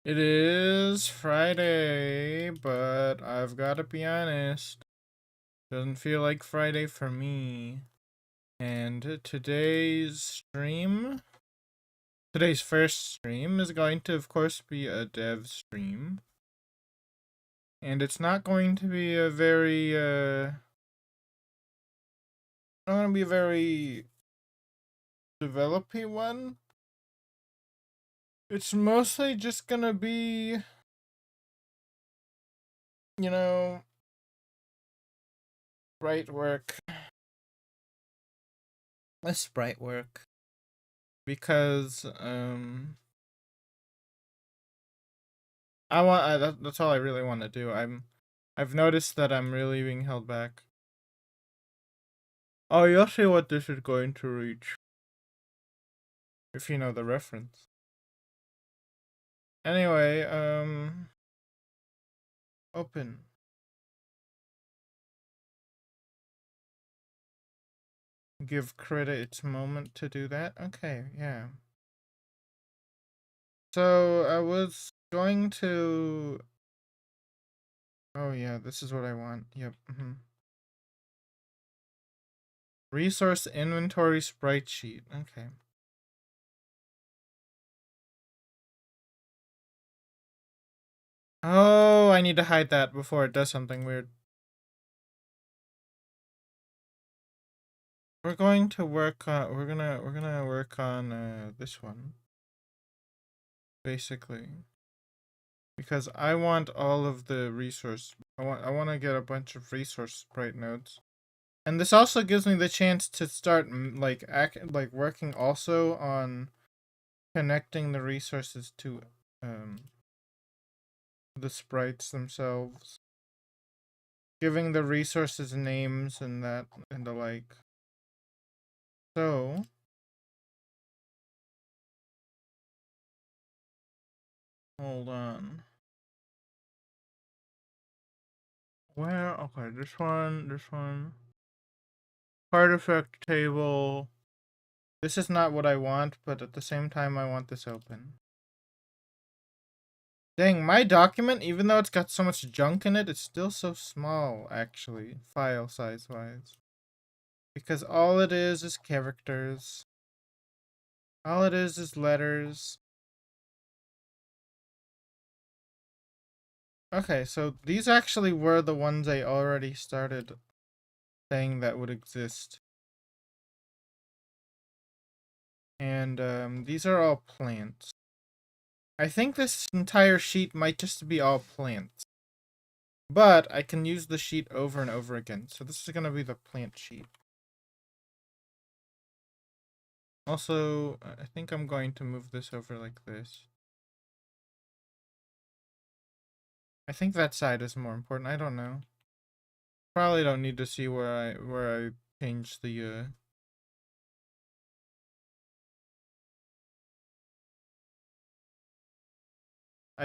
It is Friday, but I've got to be honest. Doesn't feel like Friday for me. And today's first stream is going to, of course, be a dev stream. And it's not going to be a not going to be a very developy one. It's mostly just going to be, you know, sprite work. Less sprite work. Because, that's all I really want to do. I've noticed that I'm really being held back. Oh, you'll see what this is going to reach. If you know the reference. Anyway, open. Give credit its moment to do that. Okay, yeah. So I was going to. Oh yeah, this is what I want. Yep. Resource inventory sprite sheet. Okay. Oh, I need to hide that before it does something weird. We're going to work on. We're gonna work on this one. Basically, because I want all of the resource. I want to get a bunch of resource sprite nodes, and this also gives me the chance to start like working also on connecting the resources to the sprites themselves, giving the resources names and that and the like. So hold on. Where? Okay, this one. This one. Artifact table. This is not what I want, but at the same time, I want this open. Dang, my document, even though it's got so much junk in it, it's still so small, actually, file size-wise. Because all it is characters. All it is letters. Okay, so these actually were the ones I already started saying that would exist. And these are all plants. I think this entire sheet might just be all plants. But I can use the sheet over and over again. So this is going to be the plant sheet. Also, I think I'm going to move this over like this. I think that side is more important. I don't know. Probably don't need to see where I change the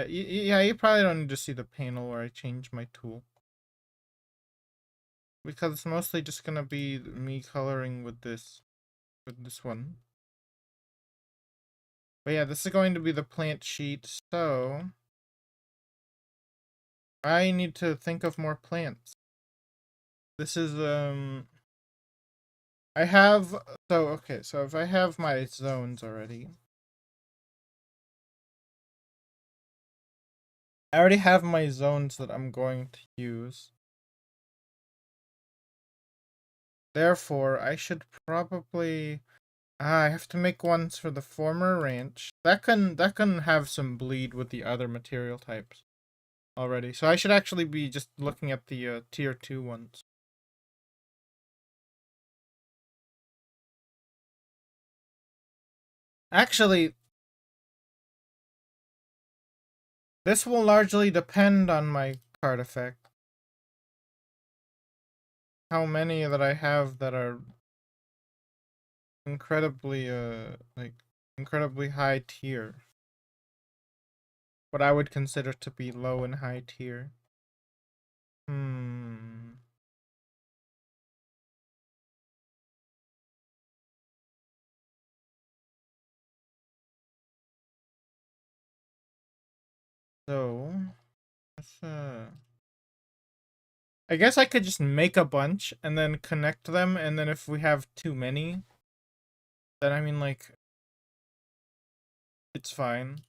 yeah, you probably don't need to see the panel where I change my tool. Because it's mostly just gonna be me coloring with this one. But yeah, this is going to be the plant sheet, so I need to think of more plants. This is I have okay, so if I have my zones already. I already have my zones that I'm going to use. Therefore, I should probably I have to make ones for the former ranch. That can have some bleed with the other material types already. So I should actually be just looking at the tier 2 ones. Actually, this will largely depend on my card effect. How many that I have that are incredibly incredibly high tier. What I would consider to be low and high tier. Hmm. So let's I guess I could just make a bunch and then connect them, and then if we have too many, then I mean like it's fine.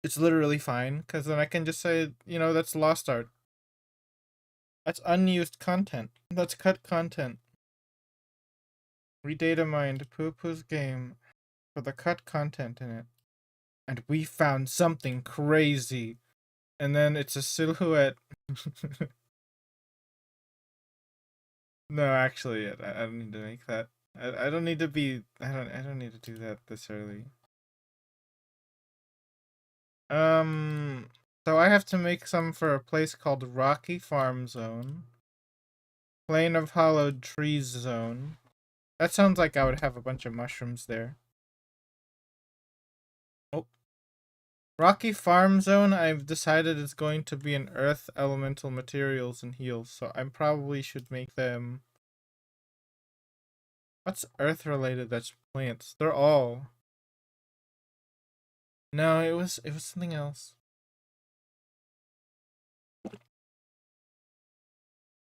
It's literally fine, because then I can just say, you know, that's lost art. That's unused content. That's cut content. Redata mined Poo Poo's game for the cut content in it. And we found something crazy. And then it's a silhouette. No, actually, I don't need to make that. I don't need to be. I don't need to do that this early. Um. So I have to make some for a place called Rocky Farm Zone. Plain of Hollowed Trees Zone. That sounds like I would have a bunch of mushrooms there. Oh. Rocky Farm Zone, I've decided is going to be an earth, elemental materials, and heals, so I probably should make them. What's earth related that's plants? They're all. No, it was something else.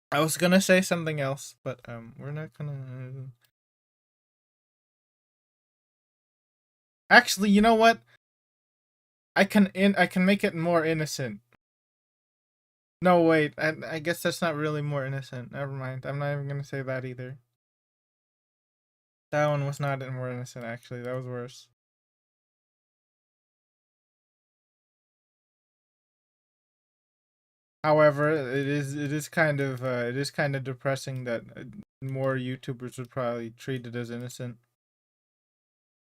I was gonna say something else, but we're not gonna. Actually, you know what? I can make it more innocent. No, wait. I guess that's not really more innocent. Never mind. I'm not even gonna say that either. That one was not more innocent. Actually, that was worse. However, it is kind of depressing that more YouTubers would probably treat it as innocent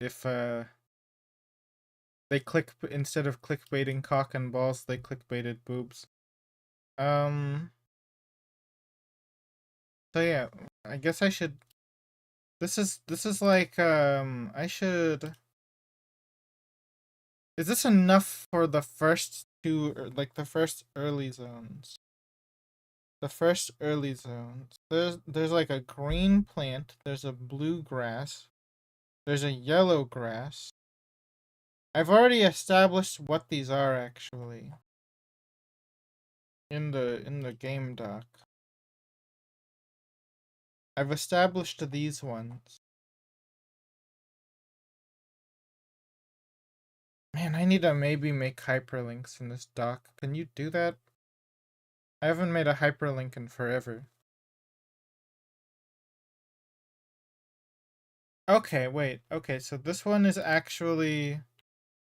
if they click instead of clickbaiting cock and balls, they clickbaited boobs. Um. So yeah, I guess I should. This is like I should. Is this enough for the first two, like the first early zones? The first early zones. There's like a green plant. There's a blue grass. There's a yellow grass. I've already established what these are actually in the game doc. I've established these ones. Man, I need to maybe make hyperlinks in this doc. Can you do that? I haven't made a hyperlink in forever. Okay, wait. Okay, so this is actually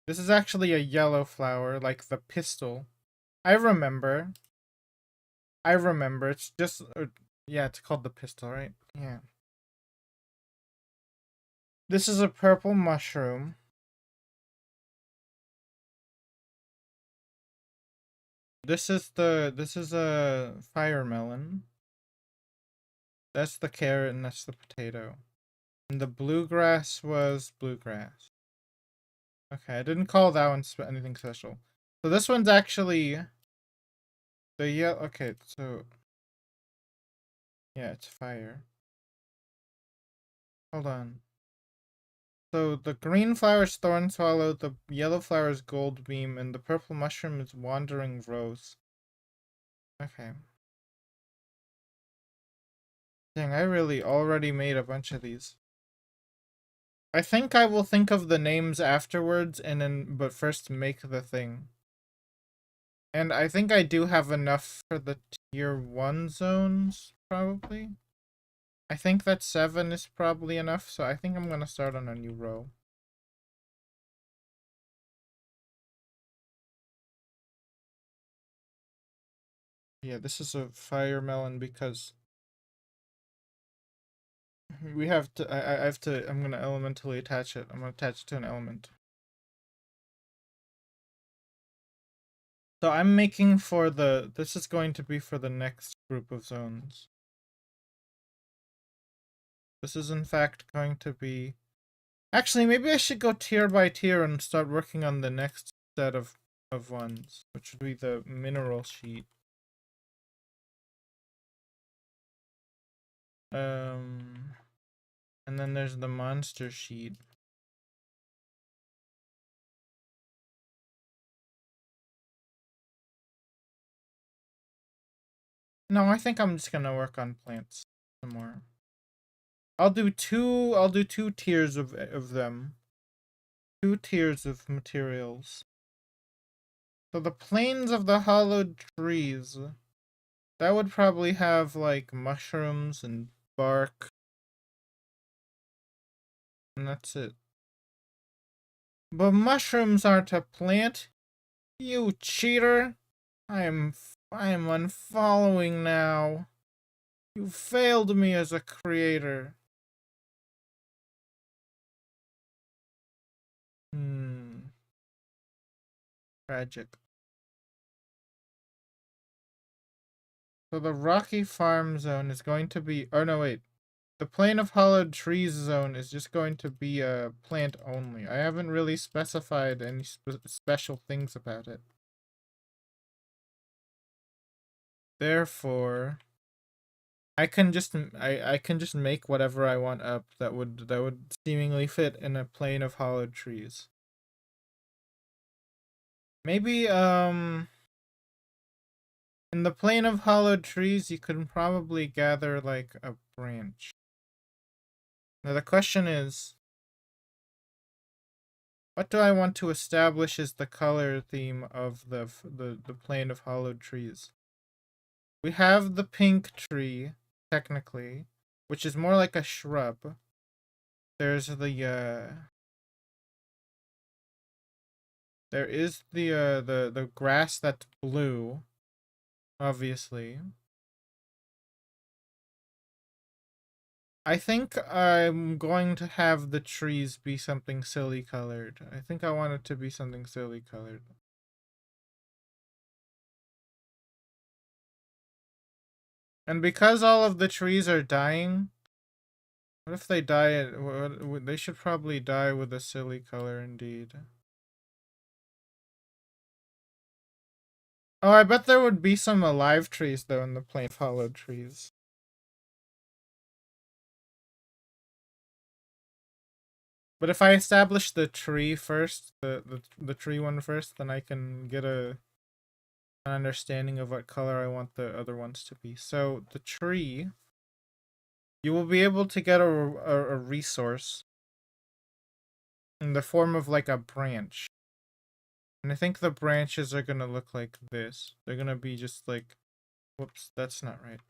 a yellow flower, like the pistil. I remember. I remember. It's just yeah, it's called the pistil, right? Yeah. This is a purple mushroom. This is a fire melon. That's the carrot and that's the potato. And the bluegrass was bluegrass. Okay, I didn't call that one anything special. So this one's actually the yellow. Okay, so yeah, it's fire. Hold on. So the green flower is thorn swallow, the yellow flower is gold beam, and the purple mushroom is wandering rose. Okay. Dang, I really already made a bunch of these. I think I will think of the names afterwards and then but first make the thing. And I think I do have enough for the tier 1 zones, probably. I think that 7 is probably enough, so I think I'm gonna start on a new row. Yeah, this is a fire melon because we have to. I have to. I'm gonna elementally attach it. I'm gonna attach it to an element. So I'm making for the. This is going to be for the next group of zones. This is in fact going to be. Actually, maybe I should go tier by tier and start working on the next set of ones, which would be the mineral sheet. And then there's the monster sheet. No, I think I'm just gonna work on plants some more. I'll do two tiers of them. Two tiers of materials. So the plains of the hollowed trees. That would probably have like mushrooms and bark. And that's it. But mushrooms aren't a plant. You cheater. I am unfollowing now. You failed me as a creator. Hmm. Tragic. So the Rocky Farm zone is going to be... Oh, no, wait. The Plain of Hollowed Trees zone is just going to be a plant only. I haven't really specified any special things about it. Therefore, I can just make whatever I want up that would seemingly fit in a plain of hollowed trees. Maybe in the plain of hollowed trees you can probably gather like a branch. Now the question is, what do I want to establish as the color theme of the plain of hollowed trees? We have the pink tree, technically, which is more like a shrub. There's there is the grass that's blue, obviously. I think I'm going to have the trees be something silly colored. I think I want it to be something silly colored. And because all of the trees are dying, what if they die? They should probably die with a silly color indeed. Oh, I bet there would be some alive trees though in the plain of hollowed trees. But if I establish the tree first, the tree one first, then I can get an understanding of what color I want the other ones to be. So the tree, you will be able to get a resource in the form of like a branch. And I think the branches are gonna look like this. They're gonna be just like, whoops, that's not right.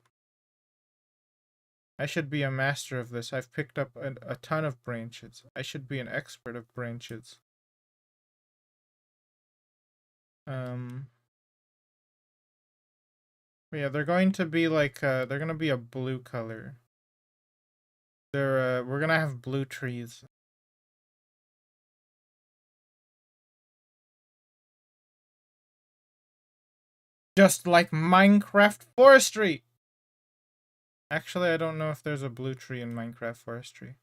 I should be a master of this. I've picked up a ton of branches. I should be an expert of branches. Um, yeah, they're going to be like, they're gonna be a blue color. We're gonna have blue trees. Just like Minecraft forestry! Actually, I don't know if there's a blue tree in Minecraft forestry.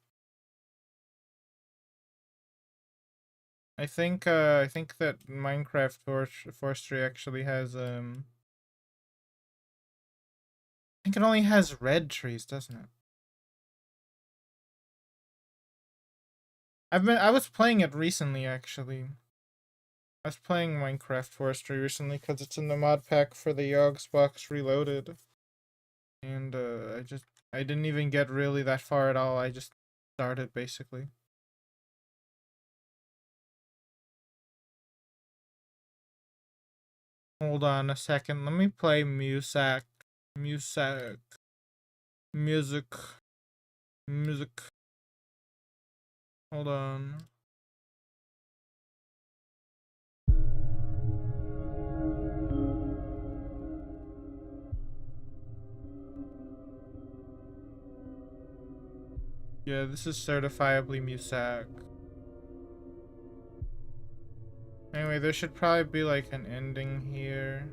I think that Minecraft forestry actually has, I think it only has red trees, doesn't it? I was playing it recently, actually. I was playing Minecraft Forestry recently because it's in the mod pack for the Xbox Reloaded. And I didn't even get really that far at all. I just started basically. Hold on a second. Let me play music. Music. Music. Music. Hold on. Yeah, this is certifiably music. Anyway, there should probably be like an ending here.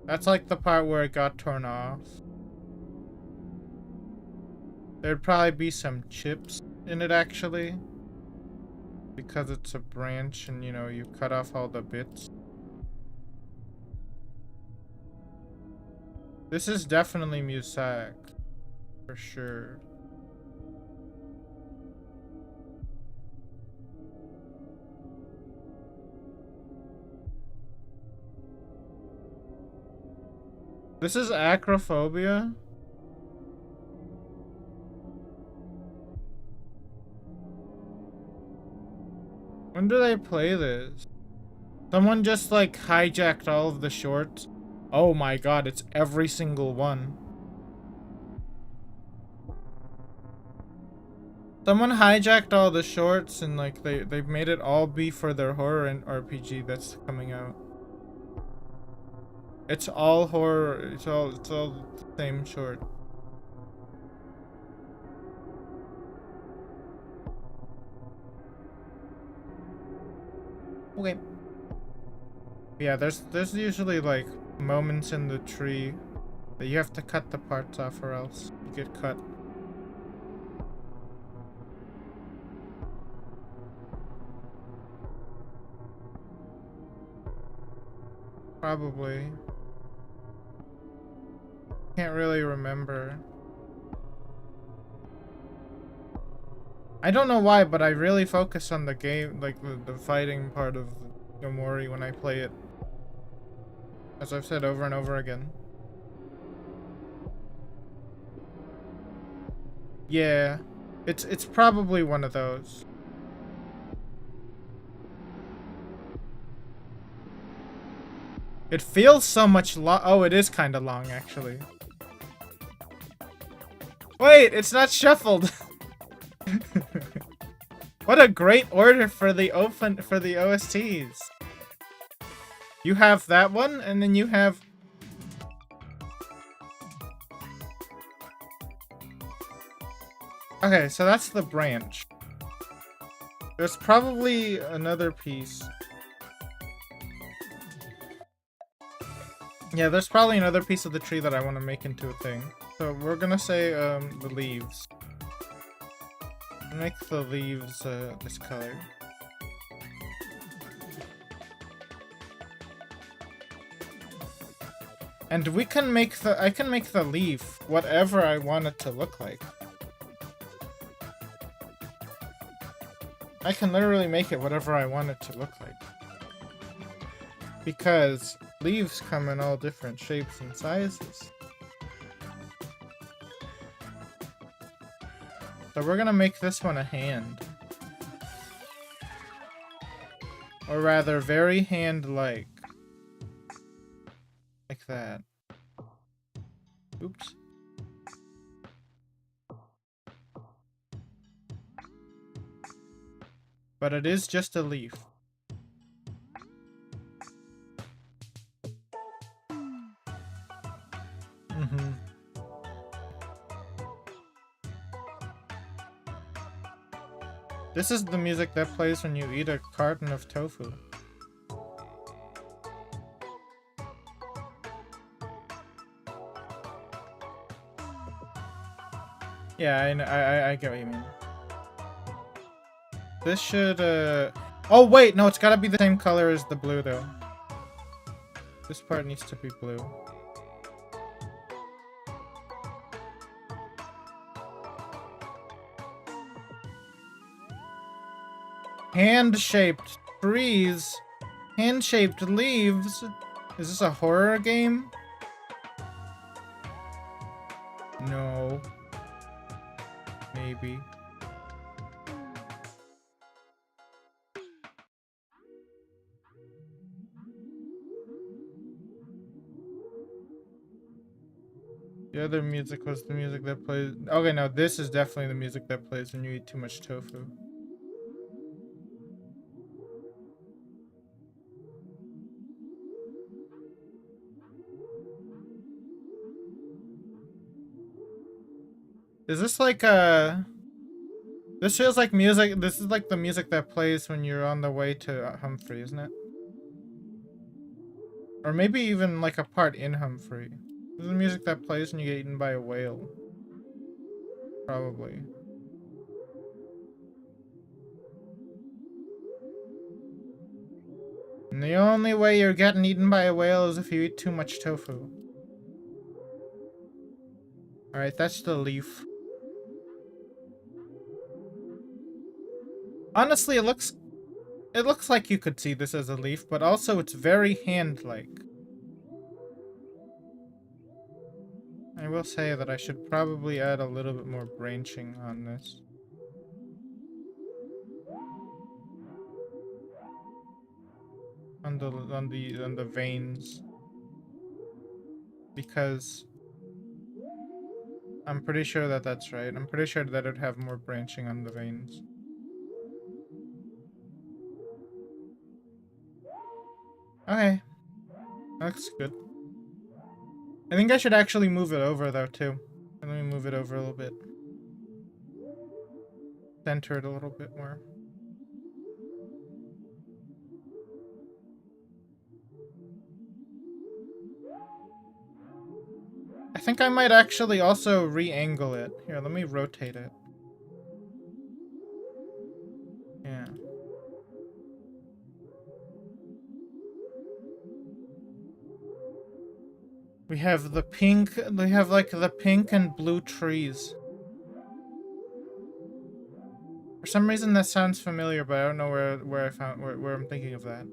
That's like the part where it got torn off. There'd probably be some chips in it actually. Because it's a branch and you know, you cut off all the bits. This is definitely music. For sure. This is acrophobia? When do they play this? Someone just like hijacked all of the shorts. Oh my god, it's every single one. Someone hijacked all the shorts and like they've made it all be for their horror and RPG that's coming out. It's all horror. It's all the same short. Okay. Yeah, there's usually like moments in the tree that you have to cut the parts off or else you get cut. Probably. Can't really remember. I don't know why, but I really focus on the game, like the fighting part of Yomori when I play it. As I've said over and over again. Yeah. It's probably one of those. It feels so much long. Oh, it is kind of long, actually. Wait, it's not shuffled. What a great order for the OSTs. You have that one, and then you have... Okay, so that's the branch. There's probably another piece. Yeah, there's probably another piece of the tree that I want to make into a thing. So we're gonna say the leaves. Make the leaves this color. And we can make I can make the leaf whatever I want it to look like. I can literally make it whatever I want it to look like. Because leaves come in all different shapes and sizes. So we're gonna make this one a hand. Or rather, very hand-like. Like that. Oops. But it is just a leaf. This is the music that plays when you eat a carton of tofu. Yeah, I get what you mean. This should, Oh, wait! No, it's gotta be the same color as the blue, though. This part needs to be blue. Hand-shaped trees. Hand-shaped leaves. Is this a horror game? No. Maybe. The other music was the music that plays... Okay, no, this is definitely the music that plays when you eat too much tofu. Is this like This feels like music. This is like the music that plays when you're on the way to Humphrey, isn't it? Or maybe even like a part in Humphrey. This is the music that plays when you get eaten by a whale. Probably. And the only way you're getting eaten by a whale is if you eat too much tofu. Alright, that's the leaf. Honestly, it looks like you could see this as a leaf, but also it's very hand-like. will say that I should probably add a little bit more branching on this. On the veins. Because I'm pretty sure that that's right. I'm pretty sure that it'd have more branching on the veins. Okay. Looks good. I think I should actually move it over though too. Let me move it over a little bit. Center it a little bit more. I think I might actually also re-angle it. Here, let me rotate it. Yeah. We have the pink, we have like the pink and blue trees. For some reason that sounds familiar, but I don't know where I found where I'm thinking of that.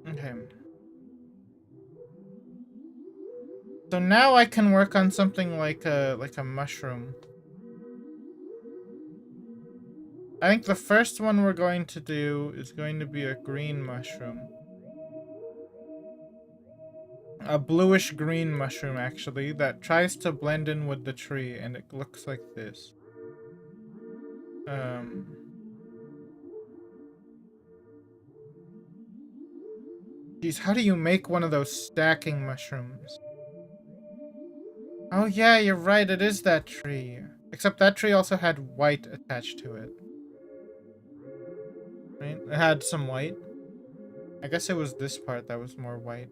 Okay. So now I can work on something like a mushroom. I think the first one we're going to do is going to be a green mushroom. A bluish green mushroom, actually, that tries to blend in with the tree, and it looks like this. Geez, how do you make one of those stacking mushrooms? Oh yeah, you're right, it is that tree. Except that tree also had white attached to it. Right? It had some white. I guess it was this part that was more white.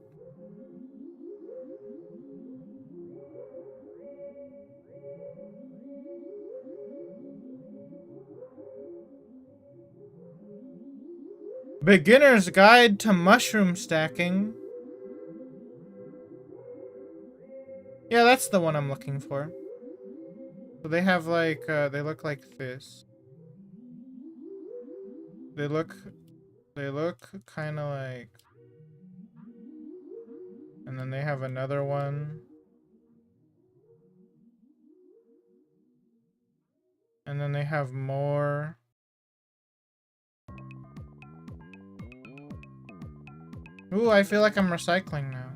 Beginner's Guide to Mushroom Stacking. Yeah, that's the one I'm looking for. So they have like, they look like this. They look kind of like... And then they have another one. And then they have more. Ooh, I feel like I'm recycling now.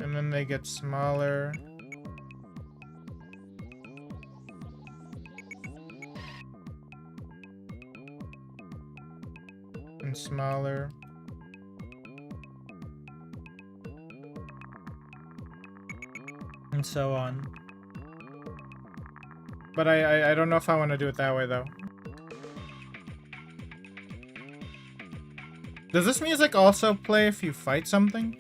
And then they get smaller. And smaller. And so on. But I don't know if I want to do it that way though. Does this music also play if you fight something?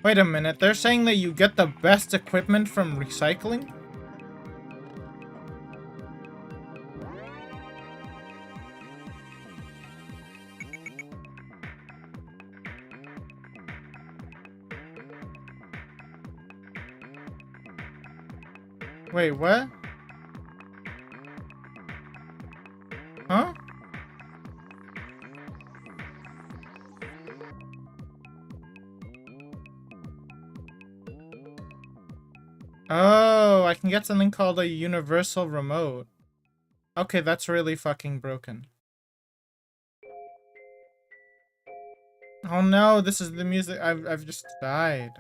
Wait a minute, they're saying that you get the best equipment from recycling? Wait, what? Huh? Oh, I can get something called a universal remote. Okay, that's really fucking broken. Oh no, this is the music. I've just died.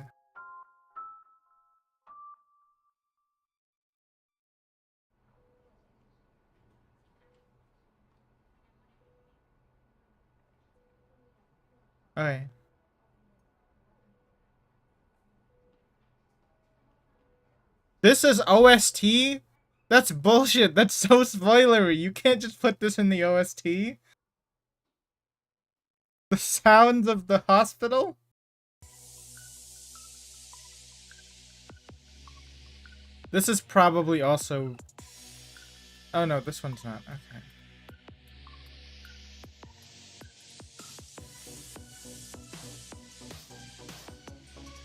Okay. This is OST? That's bullshit. That's so spoilery. You can't just put this in the OST. The sounds of the hospital? This is probably also... Oh no, this one's not. Okay.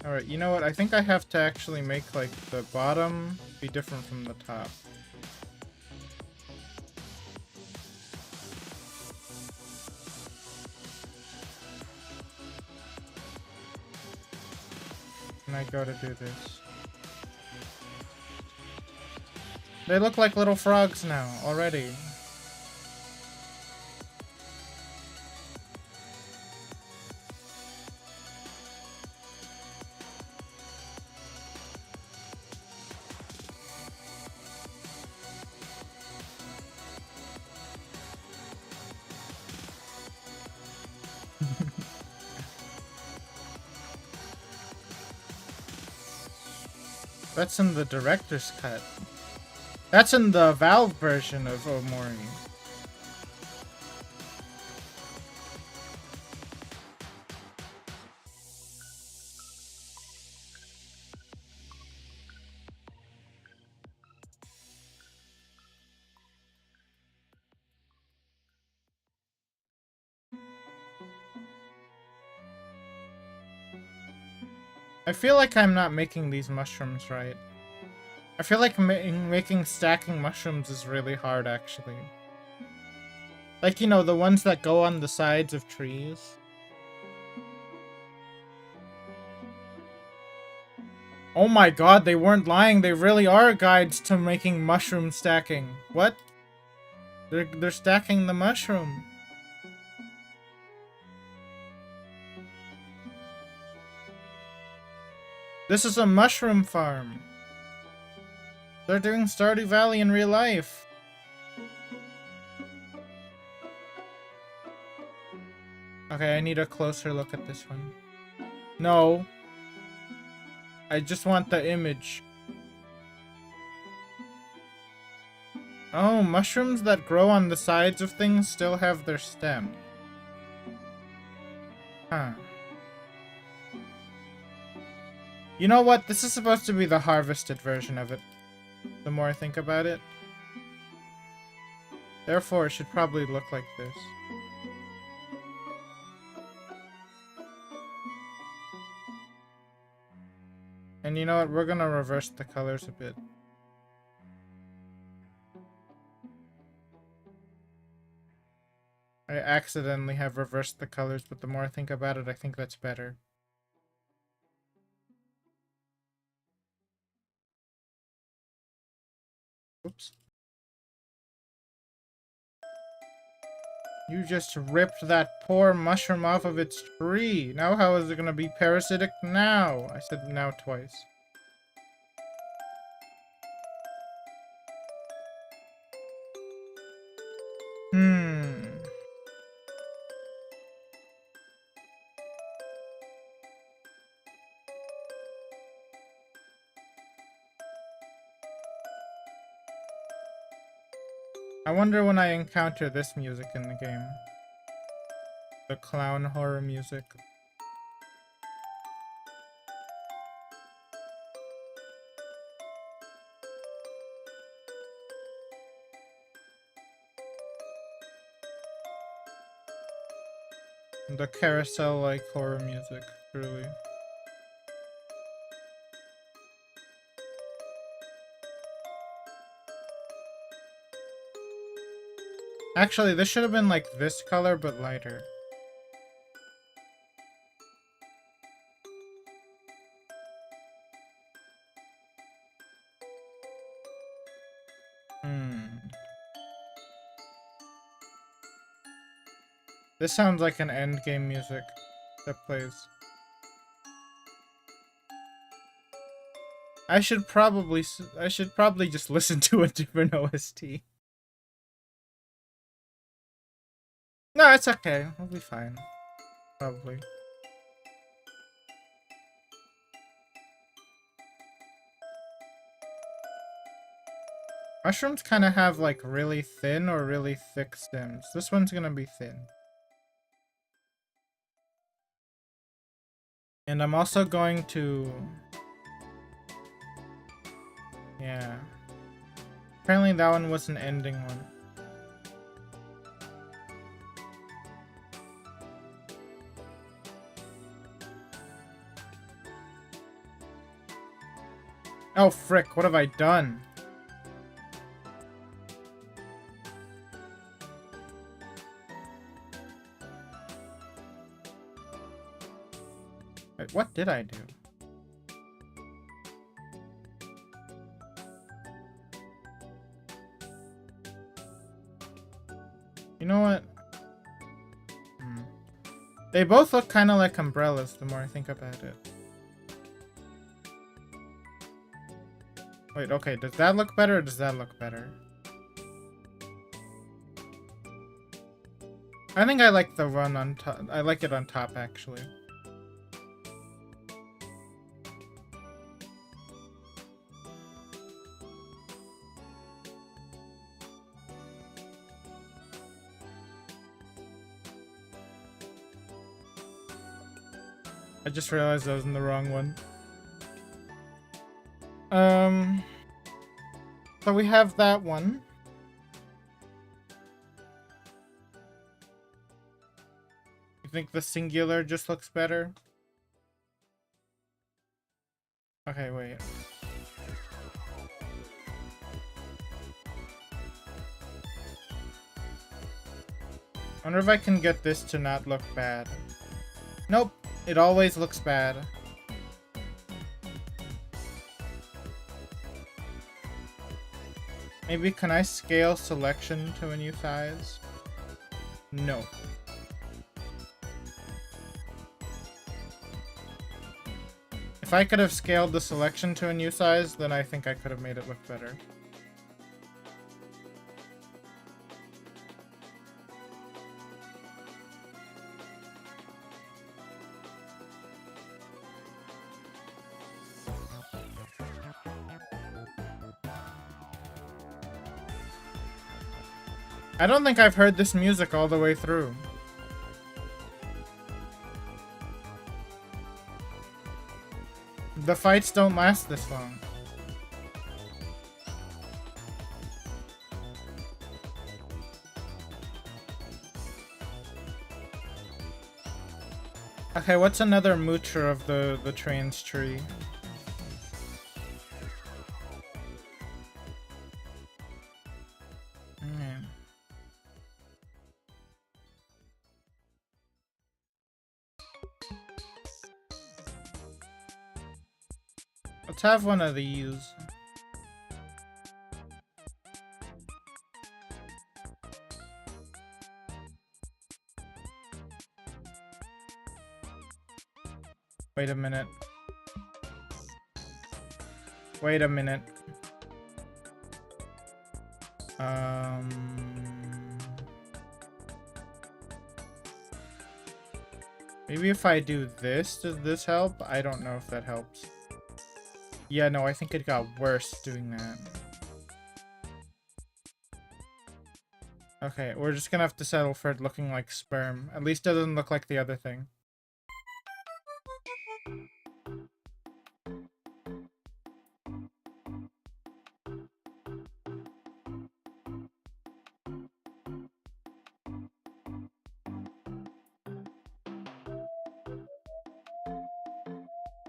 Alright, you know what? I think I have to actually make, like, the bottom be different from the top. And I go to do this. They look like little frogs now, already. That's in the director's cut. That's in the Valve version of Omori. I feel like I'm not making these mushrooms right. I feel like making stacking mushrooms is really hard, actually. Like, you know, the ones that go on the sides of trees. Oh my god, they weren't lying. They really are guides to making mushroom stacking. What? They're stacking the mushroom. This is a mushroom farm. They're doing Stardew Valley in real life. Okay, I need a closer look at this one. No. I just want the image. Oh, mushrooms that grow on the sides of things still have their stem. Huh. You know what? This is supposed to be the harvested version of it. The more I think about it. Therefore, it should probably look like this. And you know what? We're gonna reverse the colors a bit. I accidentally have reversed the colors, but the more I think about it, I think that's better. Oops. You just ripped that poor mushroom off of its tree. Now how is it gonna be parasitic now? I said now twice. I wonder when I encounter this music in the game. The clown horror music. The carousel-like horror music, truly. Actually, this should have been like this color, but lighter. This sounds like an endgame music that plays. I should probably just listen to a different OST. No, it's okay. We'll be fine. Probably. Mushrooms kind of have like really thin or really thick stems. This one's gonna be thin. And I'm also going to... Yeah. Apparently that one was an ending one. Oh, frick, what have I done? Wait, what did I do? You know what? They both look kind of like umbrellas the more I think about it. Wait, okay, does that look better or does that look better? I think I like the one on top. I like it on top, actually. I just realized I was in the wrong one. So we have that one. You think the singular just looks better? Okay, wait. I wonder if I can get this to not look bad. Nope, it always looks bad. Maybe can I scale selection to a new size? No. If I could have scaled the selection to a new size, then I think I could have made it look better. I don't think I've heard this music all the way through. The fights don't last this long. Okay, what's another moocher of the trans tree? Let's have one of these. Wait a minute. Wait a minute. Maybe if I do this, does this help? I don't know if that helps. Yeah, no, I think it got worse doing that. Okay, we're just gonna have to settle for it looking like sperm. At least it doesn't look like the other thing.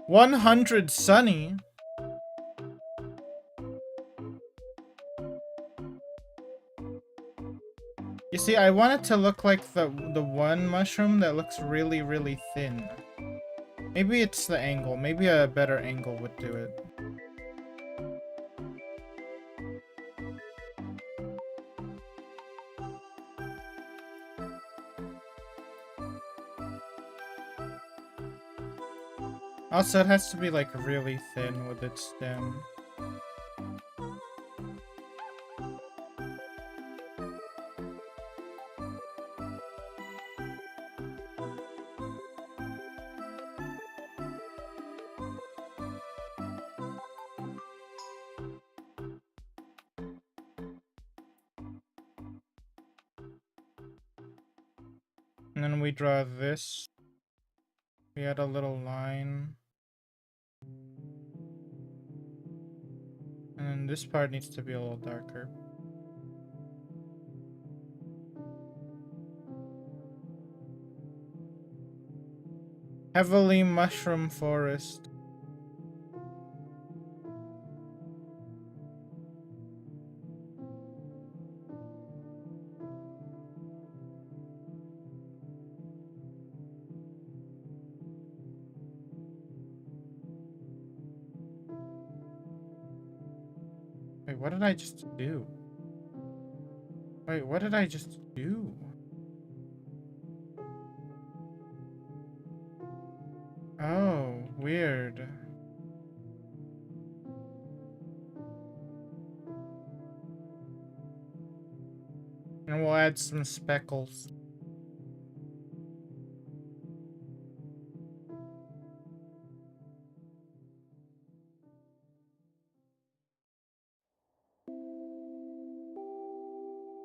$100 Sunny? You see, I want it to look like the one mushroom that looks really, really thin. Maybe it's the angle. Maybe a better angle would do it. Also, it has to be like really thin with its stem. And then we draw this. We add a little line. And then this part needs to be a little darker. Heavily mushroom forest. Wait, what did I just do? Wait, what did I just do? Oh, weird. And we'll add some speckles.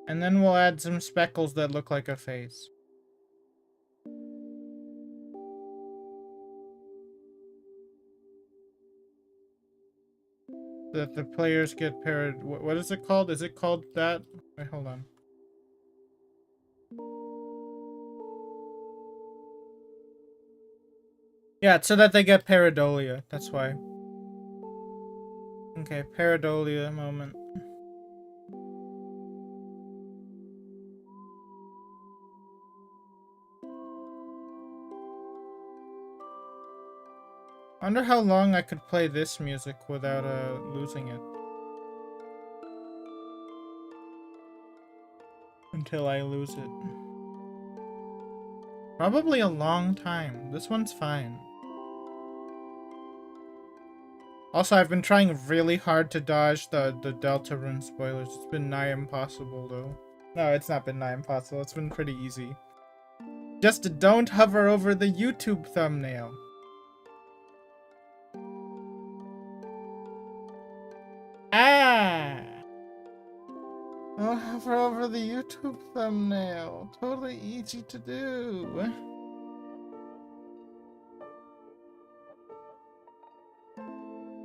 And then we'll add some speckles that look like a face. That the players get paired. What is it called? Is it called that? Wait, hold on. Yeah, it's so that they get pareidolia. That's why. Okay, pareidolia moment. I wonder how long I could play this music without losing it. Until I lose it. Probably a long time. This one's fine. Also, I've been trying really hard to dodge the Deltarune spoilers. It's been nigh impossible, though. No, it's not been nigh impossible. It's been pretty easy. Just don't hover over the YouTube thumbnail. Ah! Don't hover over the YouTube thumbnail. Totally easy to do.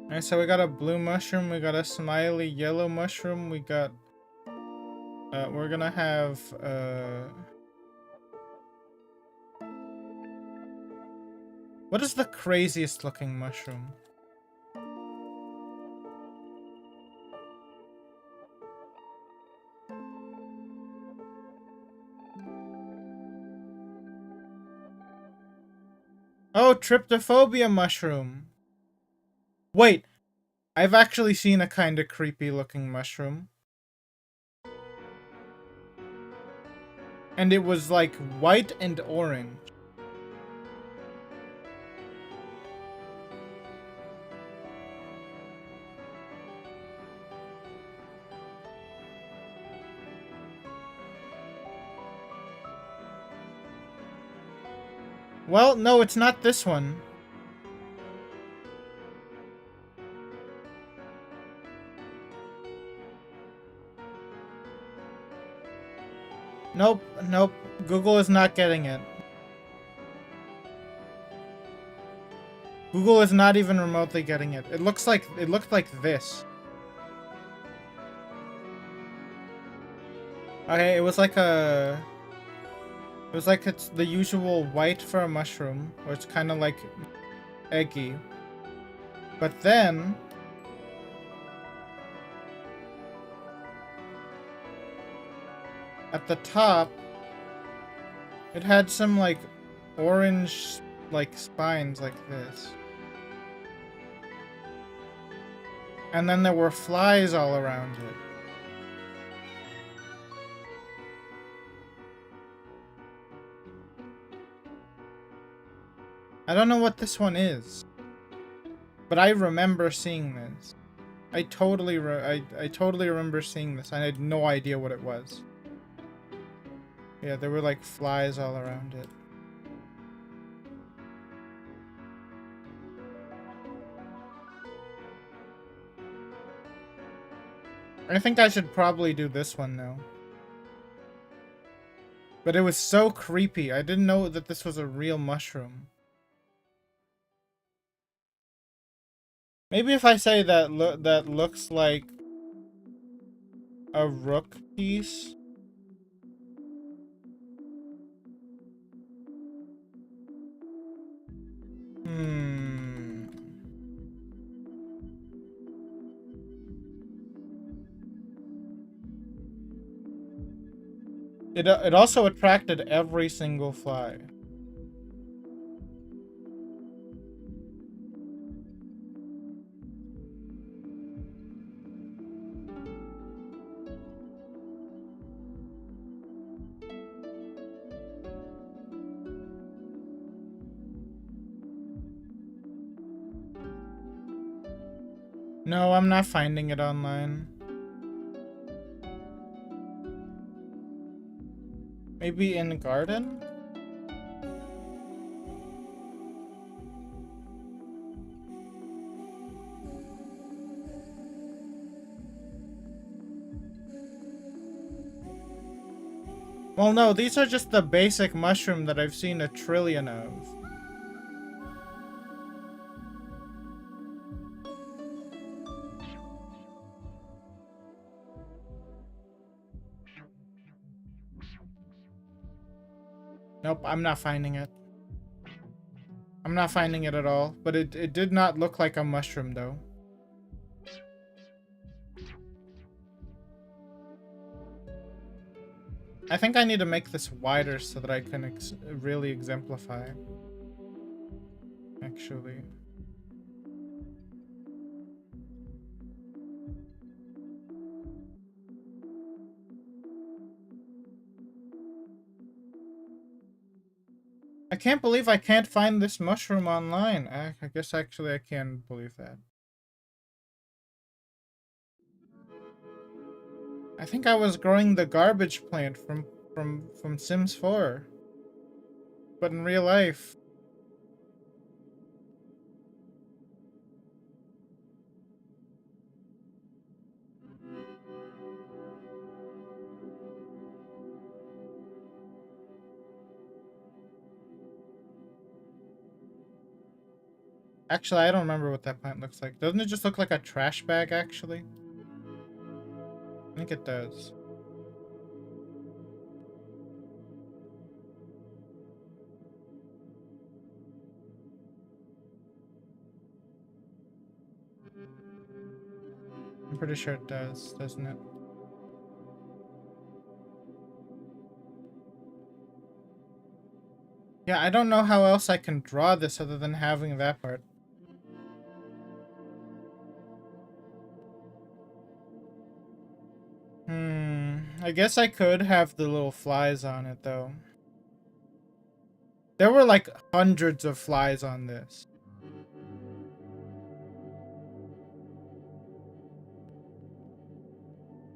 Alright, so we got a blue mushroom, we got a smiley yellow mushroom, we got... we're gonna have, what is the craziest looking mushroom? Oh, tryptophobia mushroom! Wait, I've actually seen a kinda creepy looking mushroom. And it was like white and orange. Well, no, it's not this one. Nope, nope. Google is not getting it. Google is not even remotely getting it. It looked like this. Okay, it was like it's the usual white for a mushroom, where it's kind of like eggy. But then at the top, it had some like orange like spines like this. And then there were flies all around it. I don't know what this one is, but I remember seeing this. I totally remember seeing this. I had no idea what it was. Yeah, there were like flies all around it. I think I should probably do this one now. But it was so creepy. I didn't know that this was a real mushroom. Maybe if I say that that looks like a rook piece. Hmm. It also attracted every single fly. No, I'm not finding it online. Maybe in garden? Well, no, these are just the basic mushroom that I've seen a trillion of. Nope, I'm not finding it. I'm not finding it at all, but it did not look like a mushroom, though. I think I need to make this wider so that I can really exemplify. Actually. I can't believe I can't find this mushroom online. I guess actually I can believe that. I think I was growing the garbage plant from Sims 4. But in real life. Actually, I don't remember what that plant looks like. Doesn't it just look like a trash bag, actually? I think it does. I'm pretty sure it does, doesn't it? Yeah, I don't know how else I can draw this other than having that part. I guess I could have the little flies on it, though. There were like hundreds of flies on this.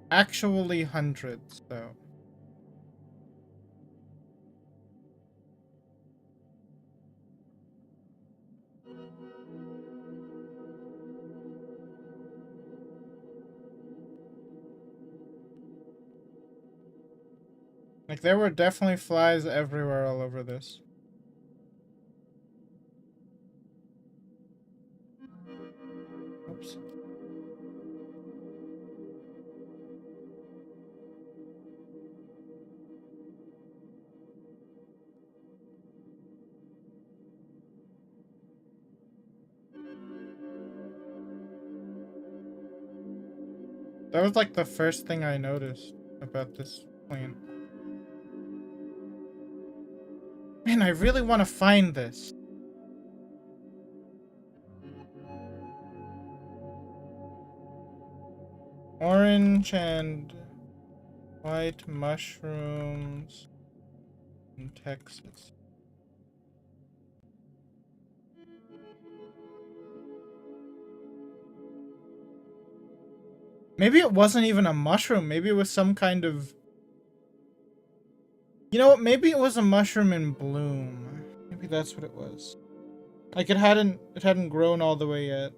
Actually hundreds, though. Like, there were definitely flies everywhere all over this. Oops. That was like the first thing I noticed about this plant. Man, I really want to find this. Orange and white mushrooms in Texas. Maybe it wasn't even a mushroom. Maybe it was some kind of... You know what? Maybe it was a mushroom in bloom. Maybe that's what it was. Like, it hadn't grown all the way yet.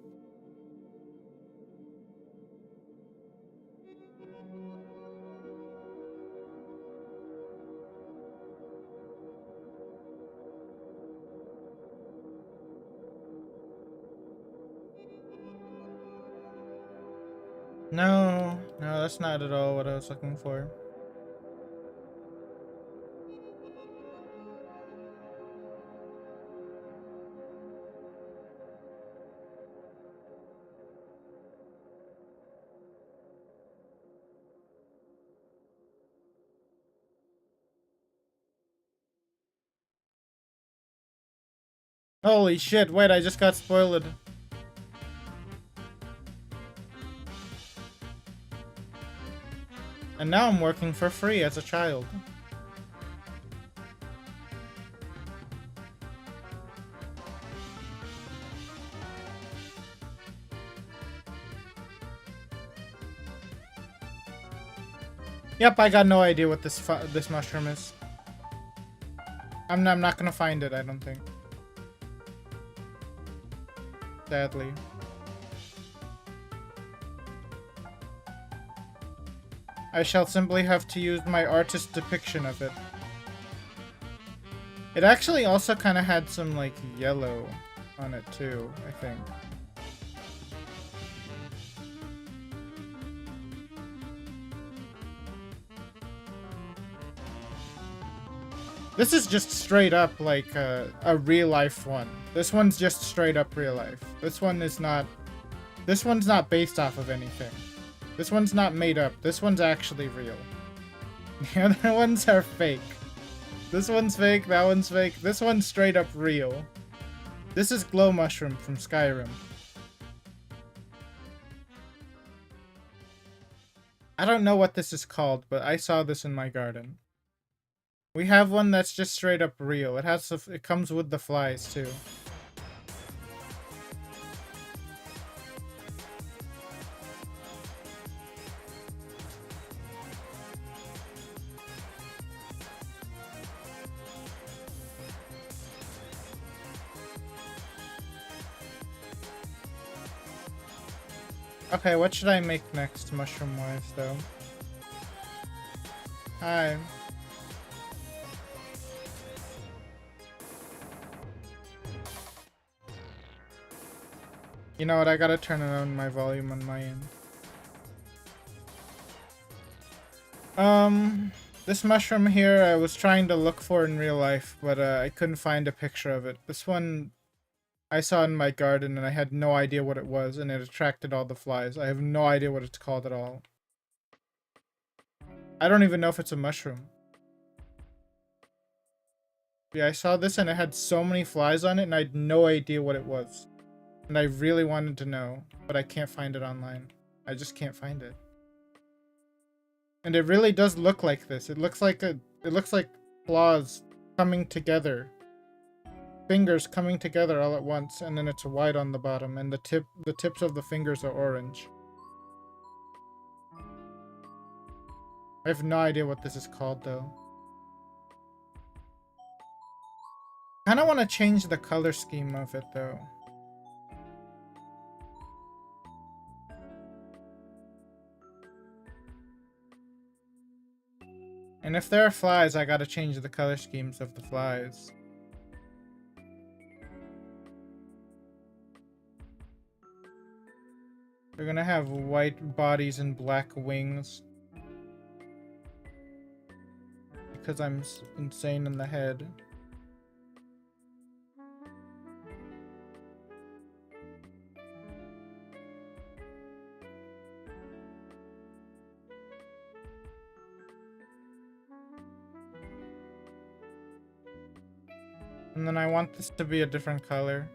No, no, that's not at all what I was looking for. Holy shit, wait, I just got spoiled. And now I'm working for free as a child. Yep, I got no idea what this mushroom is. I'm not gonna find it, I don't think. Sadly. I shall simply have to use my artist depiction of it. It actually also kind of had some, like, yellow on it too, I think. This is just straight up, like, a real-life one. This one's just straight up real life. This one's not based off of anything. This one's not made up. This one's actually real. The other ones are fake. This one's fake, that one's fake. This one's straight up real. This is Glow Mushroom from Skyrim. I don't know what this is called, but I saw this in my garden. We have one that's just straight up real. It comes with the flies too. Okay, what should I make next, mushroom-wise, though? Hi. You know what, I gotta turn on my volume on my end. This mushroom here I was trying to look for in real life, but I couldn't find a picture of it. This one I saw in my garden and I had no idea what it was, and it attracted all the flies. I have no idea what it's called at all. I don't even know if it's a mushroom. Yeah, I saw this and it had so many flies on it and I had no idea what it was. And I really wanted to know, but I can't find it online. I just can't find it. And it really does look like this. It looks like claws coming together. Fingers coming together all at once, and then it's white on the bottom, and the tips of the fingers are orange. I have no idea what this is called though. I kinda wanna change the color scheme of it though. And if there are flies, I gotta change the color schemes of the flies. They're gonna have white bodies and black wings. Because I'm insane in the head. And then I want this to be a different color.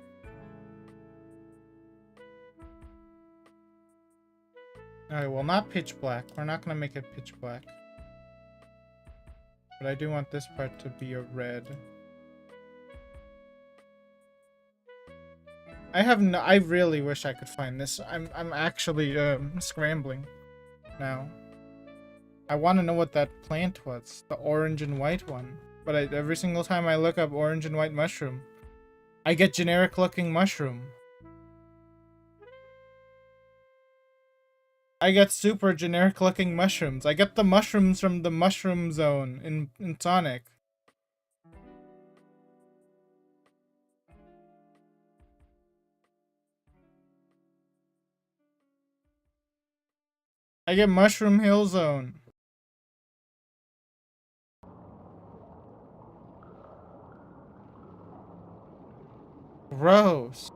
Alright, well, not pitch black. We're not gonna make it pitch black. But I do want this part to be a red. I really wish I could find this. I'm actually scrambling now. I want to know what that plant was, the orange and white one. But every single time I look up orange and white mushroom, I get generic looking mushroom. I get super generic looking mushrooms. I get the mushrooms from the mushroom zone in Sonic. I get Mushroom Hill Zone. Gross.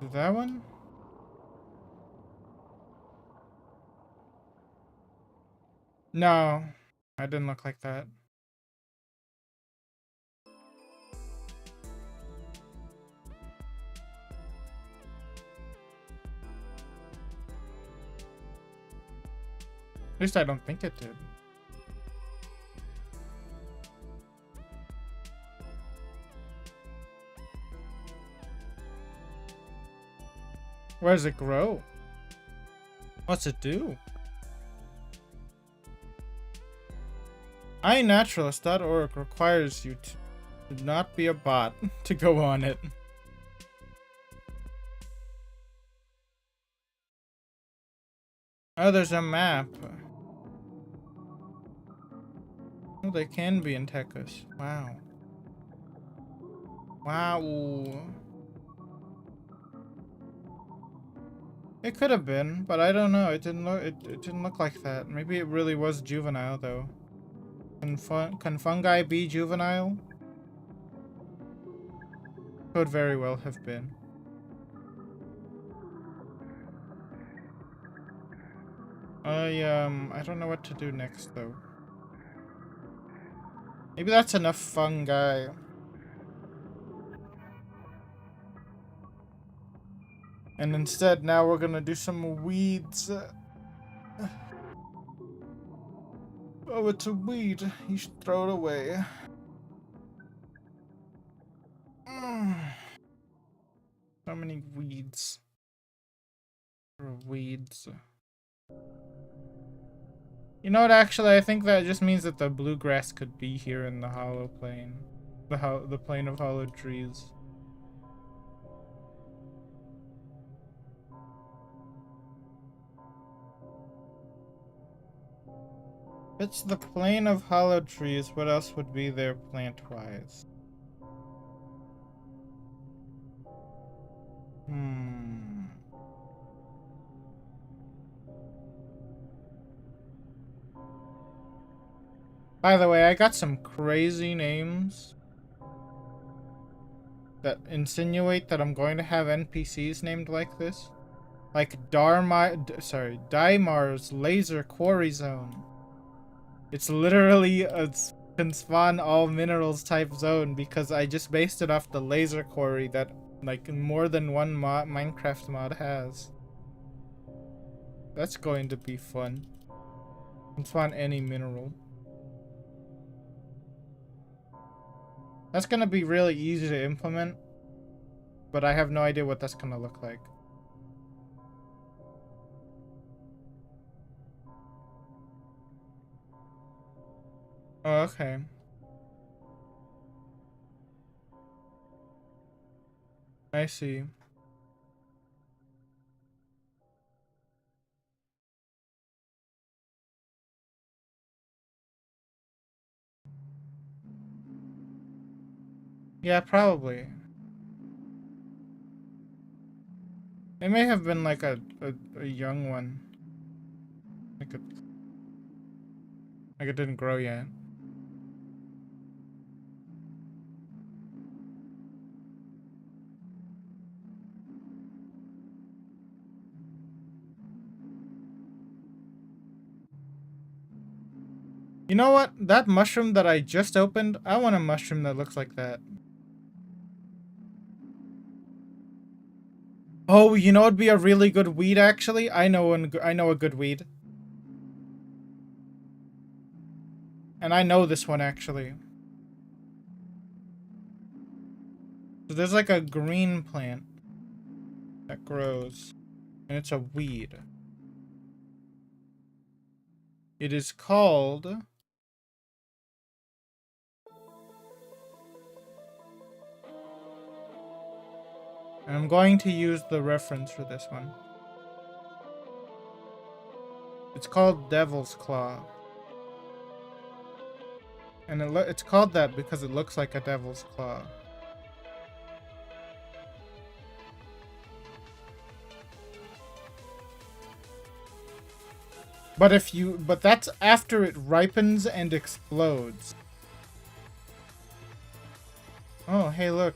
Is that one? No, I didn't look like that. At least I don't think it did. Where does it grow? What's it do? iNaturalist.org requires you to not be a bot to go on it. Oh, there's a map. Oh, they can be in Tekkas. Wow. Wow. It could have been, but I don't know. It didn't look. It didn't look like that. Maybe it really was juvenile though. Can fungi be juvenile? Could very well have been. I don't know what to do next though. Maybe that's enough fungi. And instead, now we're gonna do some weeds. Oh, it's a weed. You should throw it away. So many weeds. Weeds. You know what, actually, I think that just means that the bluegrass could be here in the hollow plane. The plane of hollow trees. If it's the plane of hollow trees, what else would be there plant-wise? By the way, I got some crazy names that insinuate that I'm going to have NPCs named like this. Like Daimar's Laser Quarry Zone. It's literally a can spawn all minerals type zone because I just based it off the laser quarry that like more than one Minecraft mod has. That's going to be fun. Can spawn any mineral. That's gonna be really easy to implement, but I have no idea what that's gonna look like. Oh, okay. I see. Yeah, probably. It may have been like a young one. Like it didn't grow yet. You know what? That mushroom that I just opened, I want a mushroom that looks like that. Oh, you know it'd be a really good weed actually? I know a good weed. And I know this one actually. So there's like a green plant that grows. And it's a weed. It is called... And I'm going to use the reference for this one. It's called Devil's Claw. And it's called that because it looks like a devil's claw. But that's after it ripens and explodes. Oh, hey, look.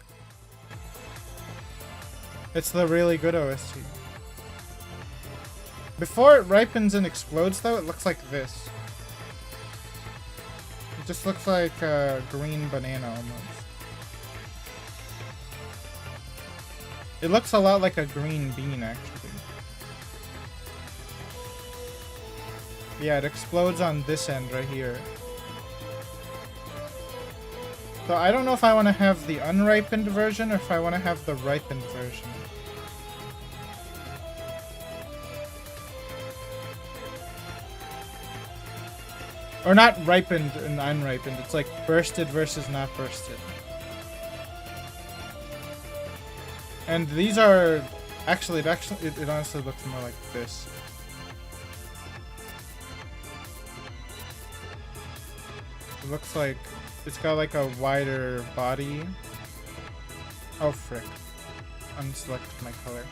It's the really good OST. Before it ripens and explodes, though, it looks like this. It just looks like a green banana almost. It looks a lot like a green bean, actually. Yeah, it explodes on this end right here. So I don't know if I want to have the unripened version or if I want to have the ripened version. Or not ripened and unripened. It's like bursted versus not bursted. And these are actually it honestly looks more like this. It looks like it's got like a wider body. Oh frick. Unselect my color.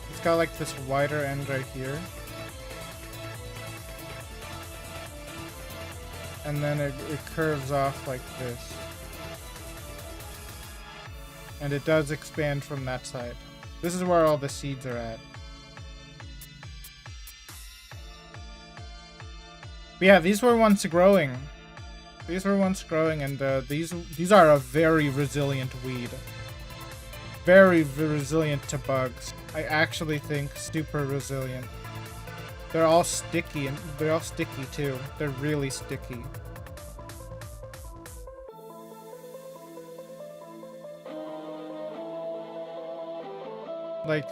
It's got like this wider end right here. And then it curves off like this. And it does expand from that side. This is where all the seeds are at. But yeah, these were once growing. These were once growing, and these are a very resilient weed. Very resilient to bugs. I actually think super resilient. They're all sticky, and they're all sticky too. They're really sticky. Like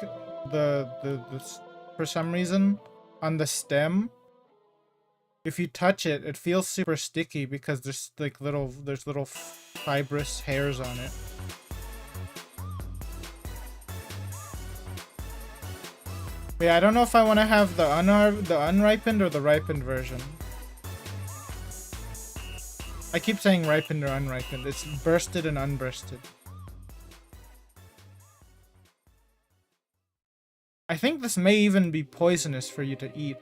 for some reason on the stem, if you touch it, it feels super sticky because there's like little fibrous hairs on it. But yeah, I don't know if I want to have the unripened or the ripened version. I keep saying ripened or unripened. It's bursted and unbursted. I think this may even be poisonous for you to eat.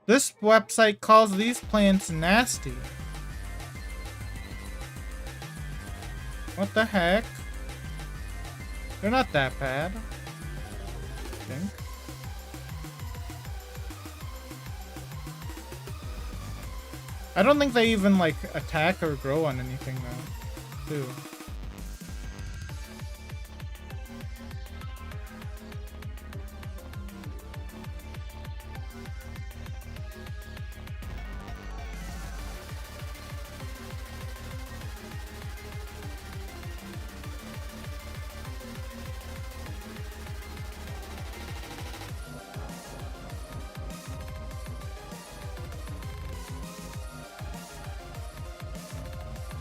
This website calls these plants nasty. What the heck? They're not that bad, I think. I don't think they even like attack or grow on anything though, too.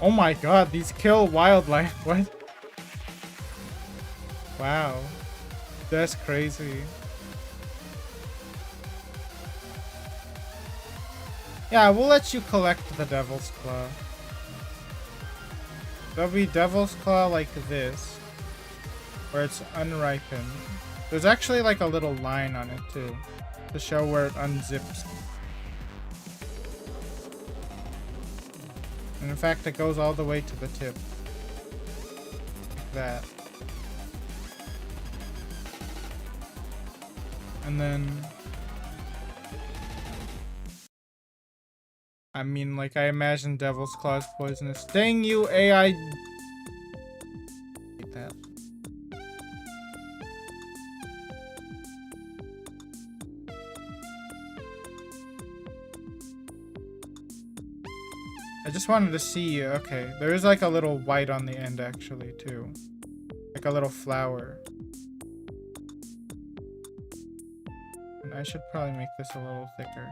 Oh my god, these kill wildlife. What? Wow. That's crazy. Yeah, we'll let you collect the Devil's Claw. There'll be Devil's Claw like this, where it's unripened. There's actually like a little line on it too, to show where it unzips. And in fact, it goes all the way to the tip. Like that. And then... I mean, like, I imagine Devil's Claw is poisonous. Dang you, AI! Hate that. I just wanted to see, okay, there is like a little white on the end actually too. Like a little flower. And I should probably make this a little thicker.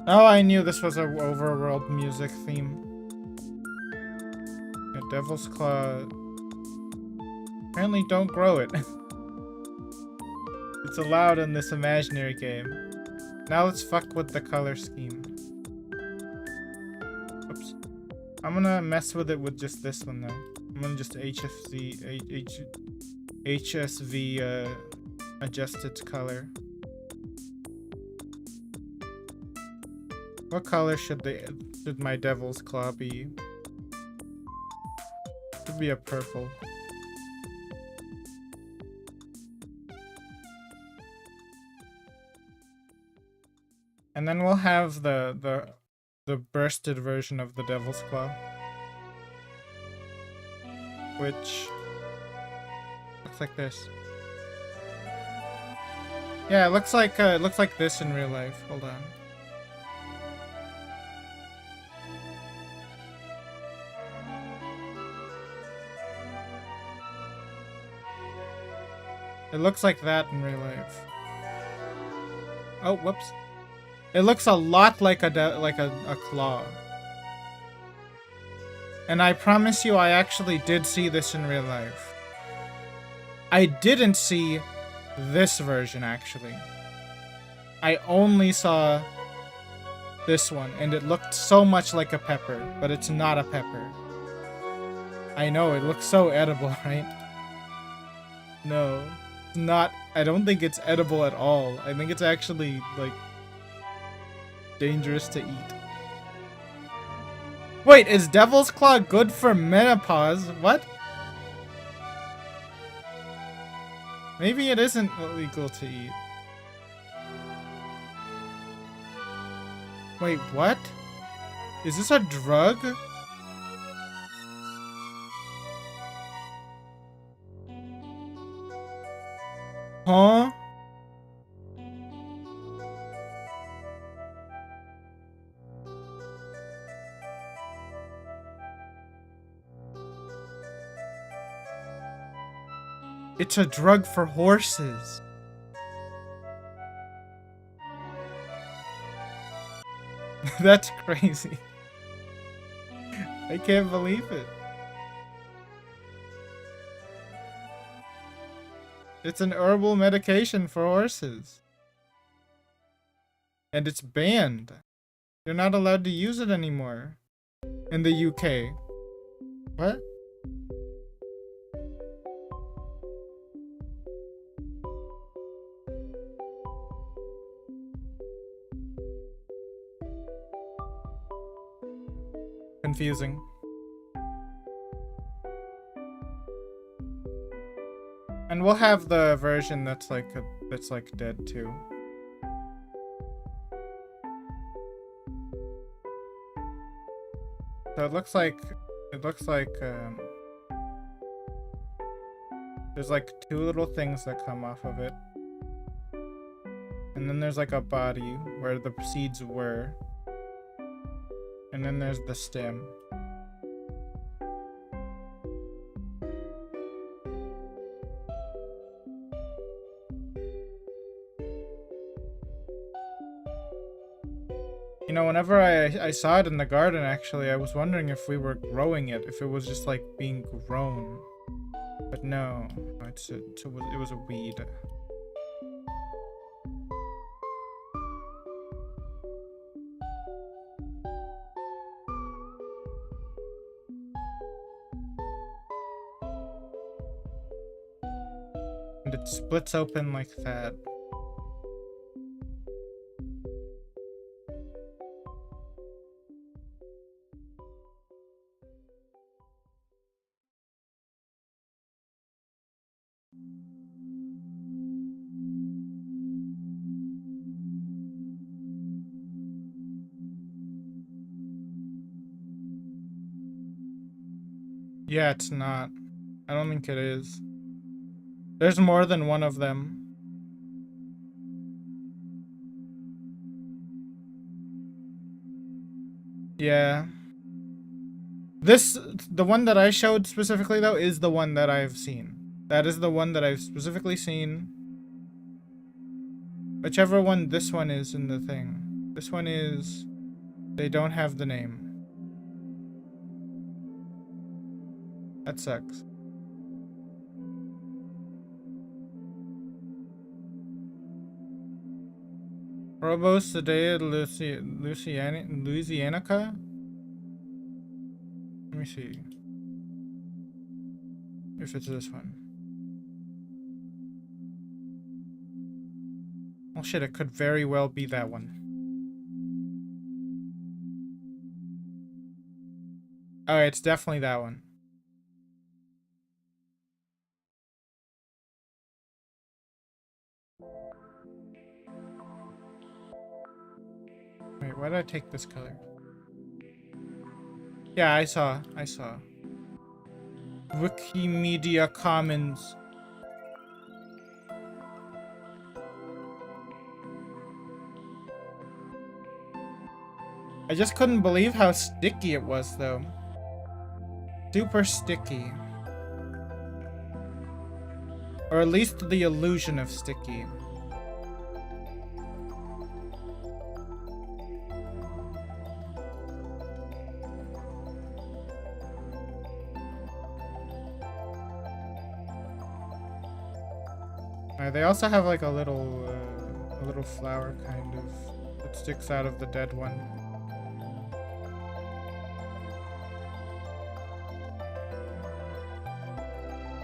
Oh, I knew this was an overworld music theme. Yeah, Devil's Claw. Apparently don't grow it. It's allowed in this imaginary game. Now let's fuck with the color scheme. Oops. I'm gonna mess with it with just this one though. I'm gonna just HSV adjust its color. What color should my Devil's Claw be? Should be a purple. And then we'll have the the bursted version of the Devil's Claw, which looks like this. Yeah, it looks like this in real life. Hold on. It looks like that in real life. Oh, whoops. It looks a lot like a claw. And I promise you, I actually did see this in real life. I didn't see this version, actually. I only saw this one, and it looked so much like a pepper, but it's not a pepper. I know, it looks so edible, right? No, it's not. I don't think it's edible at all. I think it's actually, like, dangerous to eat. Wait, is Devil's Claw good for menopause? What? Maybe it isn't illegal to eat. Wait, what? Is this a drug? Huh? It's a drug for horses. That's crazy. I can't believe it. It's an herbal medication for horses. And it's banned. You're not allowed to use it anymore. In the UK. What? Confusing. And we'll have the version that's like dead too. So it looks like there's like two little things that come off of it. And then there's like a body where the seeds were. And then there's the stem. You know, whenever I saw it in the garden, actually, I was wondering if we were growing it, if it was just like being grown. But no, it was a weed. And it splits open like that. Yeah, it's not. I don't think it is. There's more than one of them. Yeah. The one that I showed specifically, though, is the one that I've seen. That is the one that I've specifically seen. Whichever one this one is in the thing. This one is... They don't have the name. That sucks. Proboscidea Louisianica? Let me see. If it's this one. Oh shit, it could very well be that one. Oh, it's definitely that one. Wait, why did I take this color? Yeah, I saw. Wikimedia Commons. I just couldn't believe how sticky it was, though. Super sticky. Or at least the illusion of sticky. They also have like a little flower kind of that sticks out of the dead one.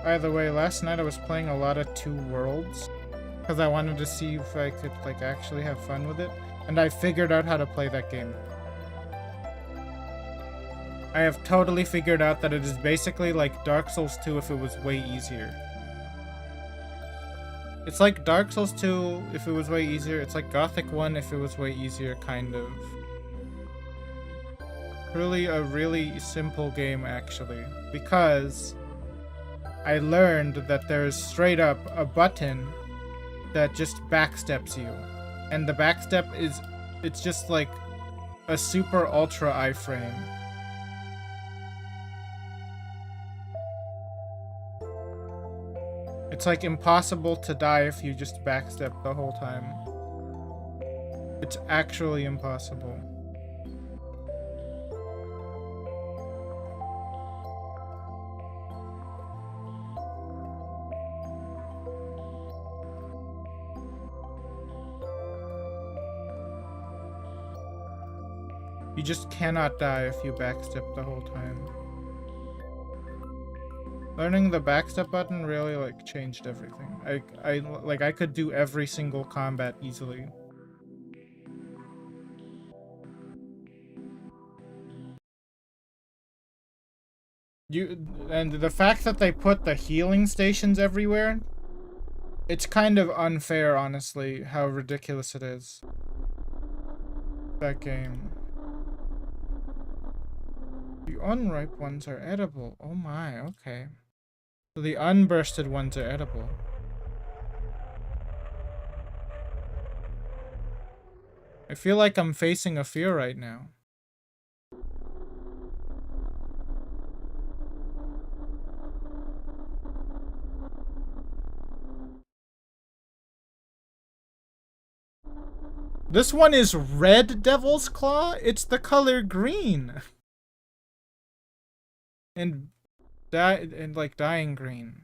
By the way, last night I was playing a lot of Two Worlds because I wanted to see if I could like actually have fun with it, and I figured out how to play that game. I have totally figured out that it is basically like Dark Souls 2 if it was way easier. It's like Dark Souls 2 if it was way easier. It's like Gothic 1 if it was way easier, kind of. Really a really simple game, actually. Because I learned that there's straight up a button that just backsteps you. And the backstep is, it's just like a super ultra iframe. It's like impossible to die if you just backstep the whole time. It's actually impossible. You just cannot die if you backstep the whole time. Learning the backstep button really like changed everything. I could do every single combat easily. And the fact that they put the healing stations everywhere, it's kind of unfair, honestly, how ridiculous it is. That game. The unripe ones are edible. Oh my, okay. So the unbursted ones are edible. I feel like I'm facing a fear right now. This one is red Devil's Claw? It's the color green. And like dying green.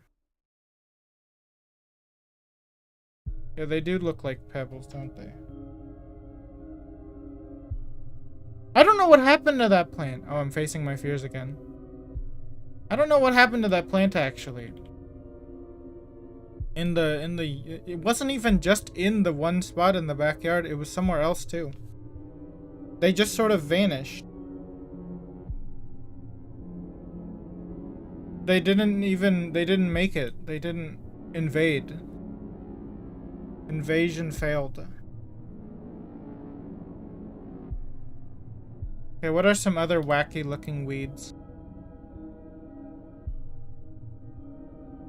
Yeah, they do look like pebbles, don't they? I don't know what happened to that plant. Oh, I'm facing my fears again. I don't know what happened to that plant, actually. It wasn't even just in the one spot in the backyard, it was somewhere else too. They just sort of vanished. They didn't make it. They didn't invade. Invasion failed. Okay, what are some other wacky looking weeds?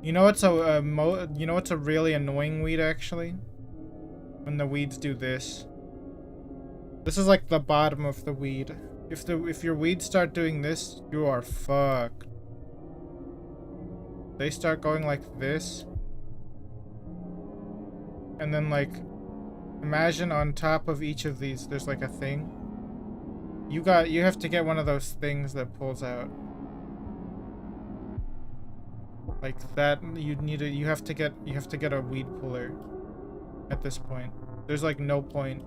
You know what's a really annoying weed, actually? When the weeds do this. This is like the bottom of the weed. If your weeds start doing this, you are fucked. They start going like this. And then like, imagine on top of each of these, there's like a thing. You have to get one of those things that pulls out. Like that, you have to get a weed puller at this point. There's like no point.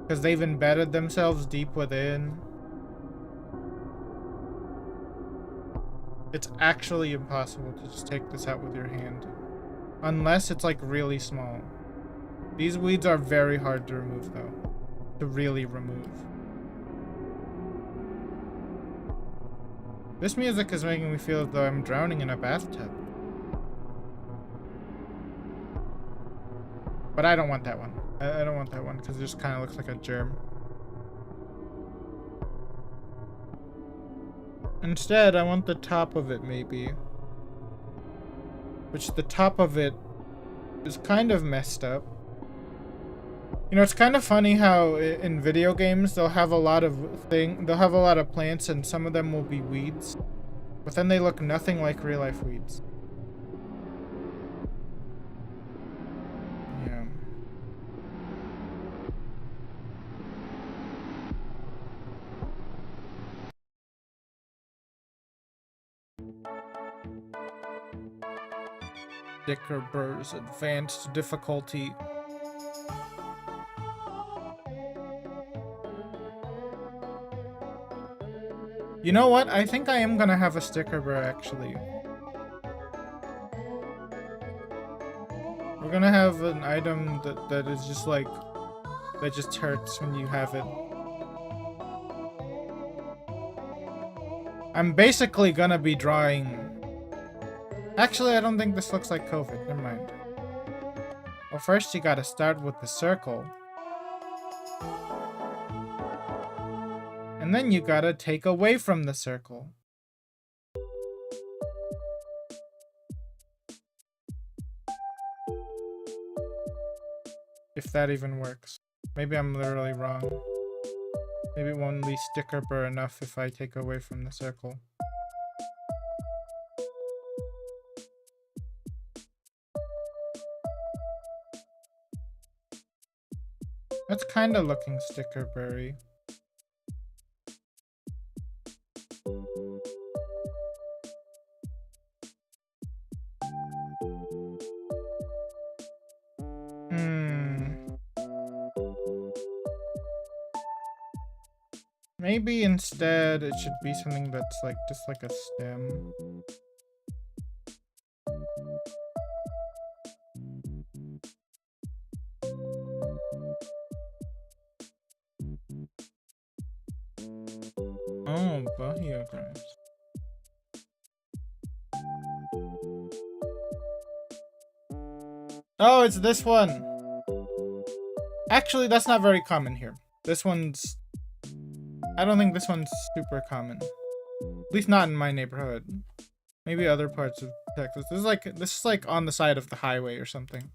Because they've embedded themselves deep within. It's actually impossible to just take this out with your hand. Unless it's like really small. These weeds are very hard to remove though. To really remove. This music is making me feel as though I'm drowning in a bathtub. But I don't want that one. I don't want that one because it just kind of looks like a germ. Instead, I want the top of it, maybe. Which the top of it is kind of messed up. You know, it's kind of funny how in video games they'll have a lot of plants and some of them will be weeds, but then they look nothing like real life weeds. Yeah. Sticker Burrs Advanced Difficulty. You know what? I think I am gonna have a sticker burr actually. We're gonna have an item that is just like, that just hurts when you have it. I'm basically gonna be drawing... Actually, I don't think this looks like COVID. Never mind. Well, first you gotta start with the circle. And then you gotta take away from the circle. If that even works. Maybe I'm literally wrong. Maybe it won't be sticker burr enough if I take away from the circle. That's kinda looking sticker burry. Maybe instead it should be something that's like just like a stem. Oh, biograms. Oh, it's this one. Actually, that's not very common here. This one's... I don't think this one's super common. At least not in my neighborhood. Maybe other parts of Texas. This is like on the side of the highway or something.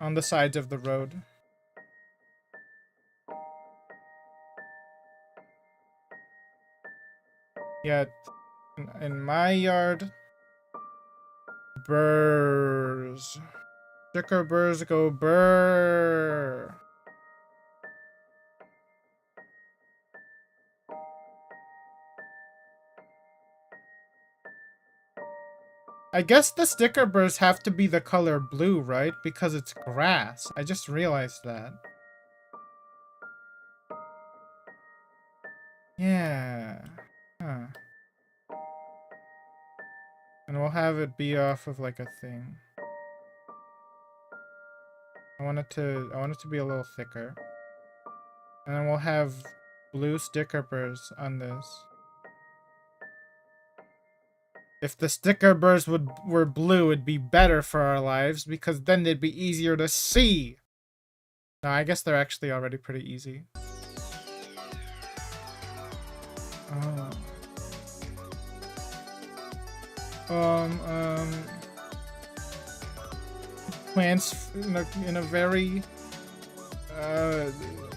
On the sides of the road. Yeah, in my yard. Burrs. Sticker burrs go burr. I guess the sticker burrs have to be the color blue, right? Because it's grass. I just realized that. Yeah. Huh. And we'll have it be off of like a thing. I want it to be a little thicker. And then we'll have blue sticker burrs on this. If the sticker burrs were blue, it'd be better for our lives because then they'd be easier to see. No, I guess they're actually already pretty easy. Oh. Plants in a very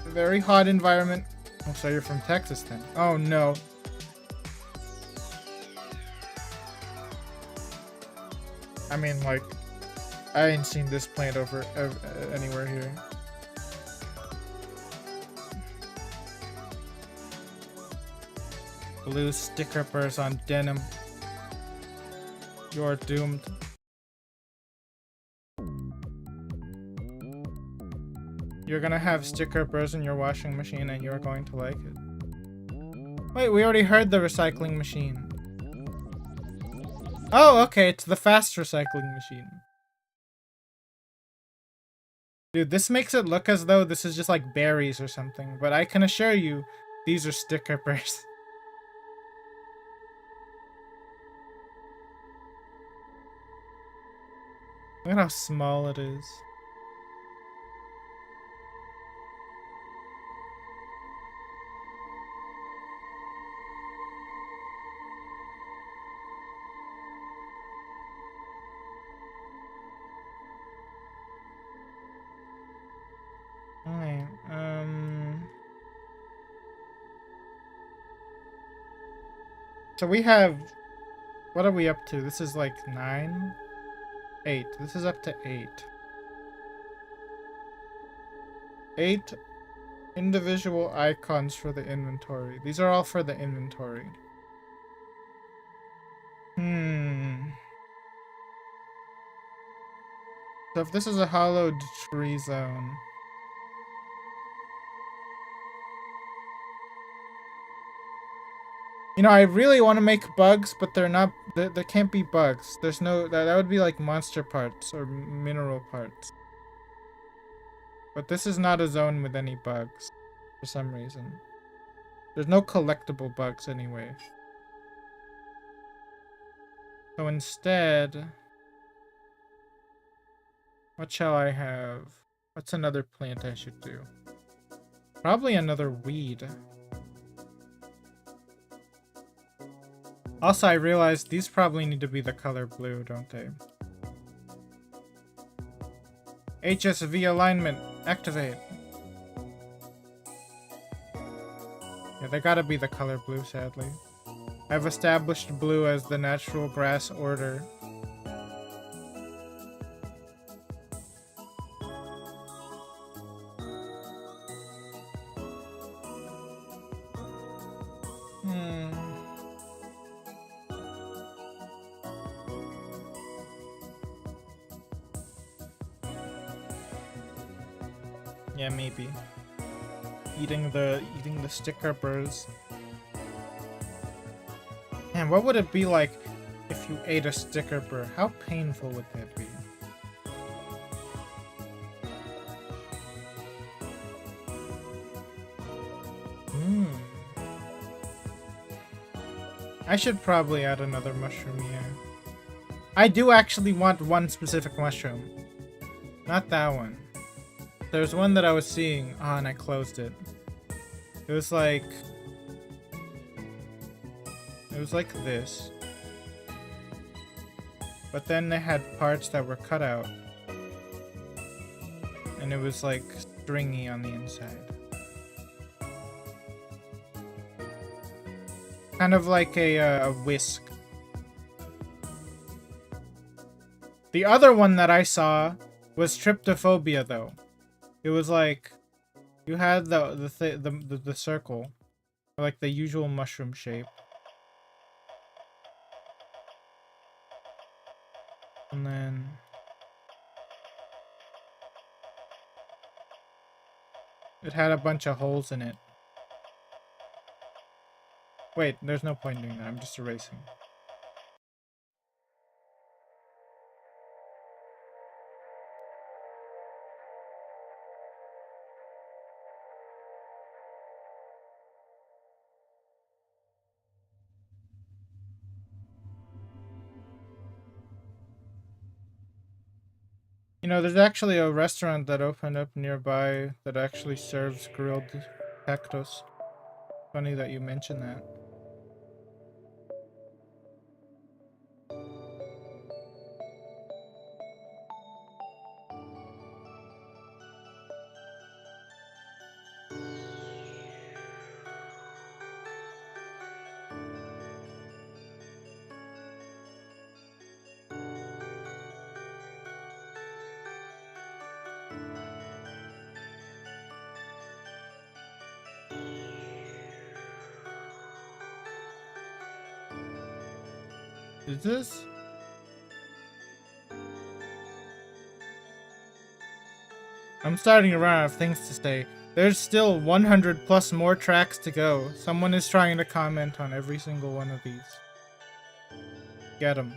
very hot environment. Oh, so you're from Texas then? Oh no. I mean, like, I ain't seen this plant anywhere here. Blue sticker burrs on denim. You're doomed. You're gonna have sticker burrs in your washing machine and you're going to like it. Wait, we already heard the recycling machine. Oh, okay, it's the fast recycling machine. Dude, this makes it look as though this is just like berries or something, but I can assure you, these are sticker burrs. Look at how small it is. So we have... What are we up to? This is like 9? 8. This is up to 8. 8 individual icons for the inventory. These are all for the inventory. So if this is a hollowed tree zone... You know, I really want to make bugs, but they're not... There can't be bugs. There's no... That would be like monster parts or mineral parts. But this is not a zone with any bugs. For some reason. There's no collectible bugs anyway. So instead... What shall I have? What's another plant I should do? Probably another weed. Also, I realized these probably need to be the color blue, don't they? HSV alignment. Activate. Yeah, they gotta be the color blue, sadly. I've established blue as the natural grass order. Yeah, maybe. Eating the sticker burrs. Man, what would it be like if you ate a sticker burr? How painful would that be? I should probably add another mushroom here. I do actually want one specific mushroom. Not that one. There's one that I was seeing. Oh, and I closed it. It was like this. But then they had parts that were cut out. And it was like stringy on the inside. Kind of like a whisk. The other one that I saw was tryptophobia, though. It was like you had the circle, or like the usual mushroom shape, and then it had a bunch of holes in it. Wait, there's no point in doing that. I'm just erasing. You know, there's actually a restaurant that opened up nearby that actually serves grilled cactus. Funny that you mentioned that. Is this? I'm starting to run out of things to say. There's still 100 plus more tracks to go. Someone is trying to comment on every single one of these. Get them.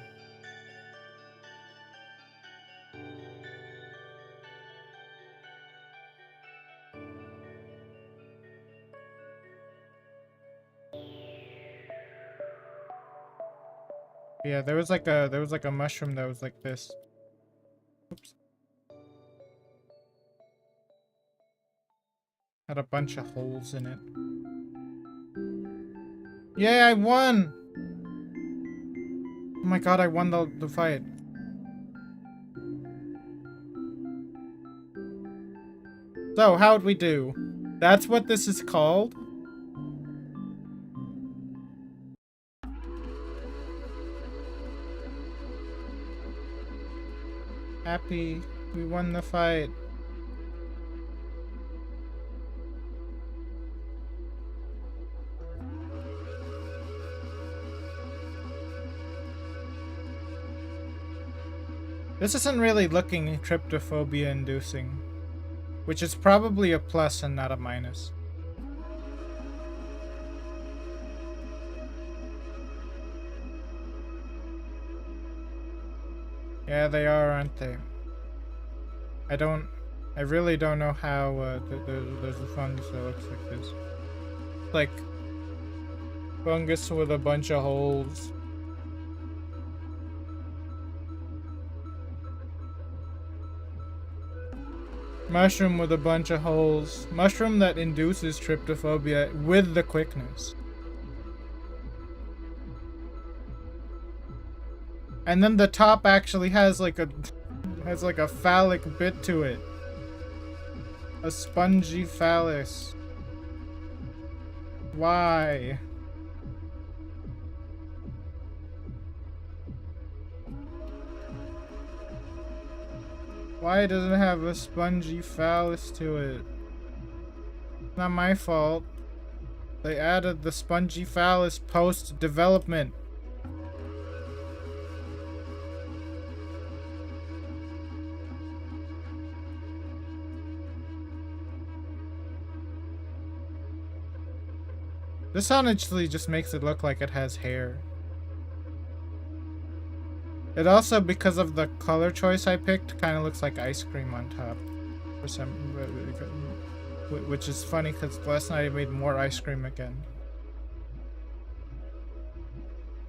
Yeah, there was like a mushroom that was like this. Oops. Had a bunch of holes in it. Yay, I won! Oh my god, I won the fight. So, how'd we do? That's what this is called? Happy. We won the fight. This isn't really looking tryptophobia inducing, which is probably a plus and not a minus. Yeah, they are, aren't they? I really don't know how there's a fungus that looks like this. Like fungus with a bunch of holes. Mushroom with a bunch of holes. Mushroom that induces tryptophobia with the quickness. And then the top actually has like a phallic bit to it. A spongy phallus. Why? Why does it have a spongy phallus to it? It's not my fault. They added the spongy phallus post-development. This honestly just makes it look like it has hair. It also, because of the color choice I picked, kind of looks like ice cream on top. For some, which is funny because last night I made more ice cream again.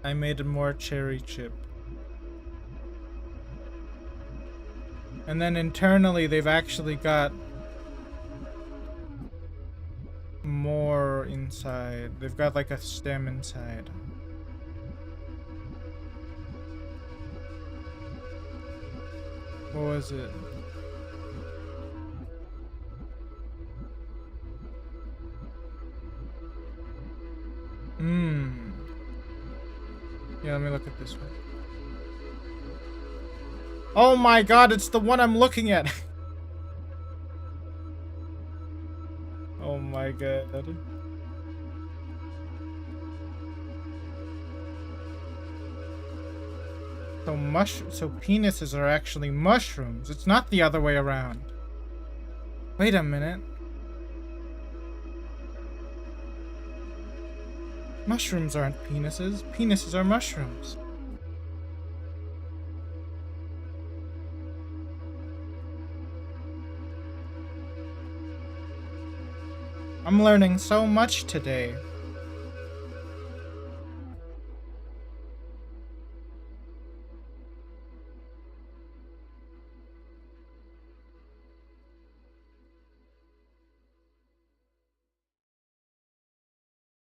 I made more cherry chip. And then internally they've actually got more inside. They've got like a stem inside. What was it? Yeah, let me look at this one. Oh my god, it's the one I'm looking at! Oh my god. So penises are actually mushrooms. It's not the other way around. Wait a minute. Mushrooms aren't penises. Penises are mushrooms. I'm learning so much today.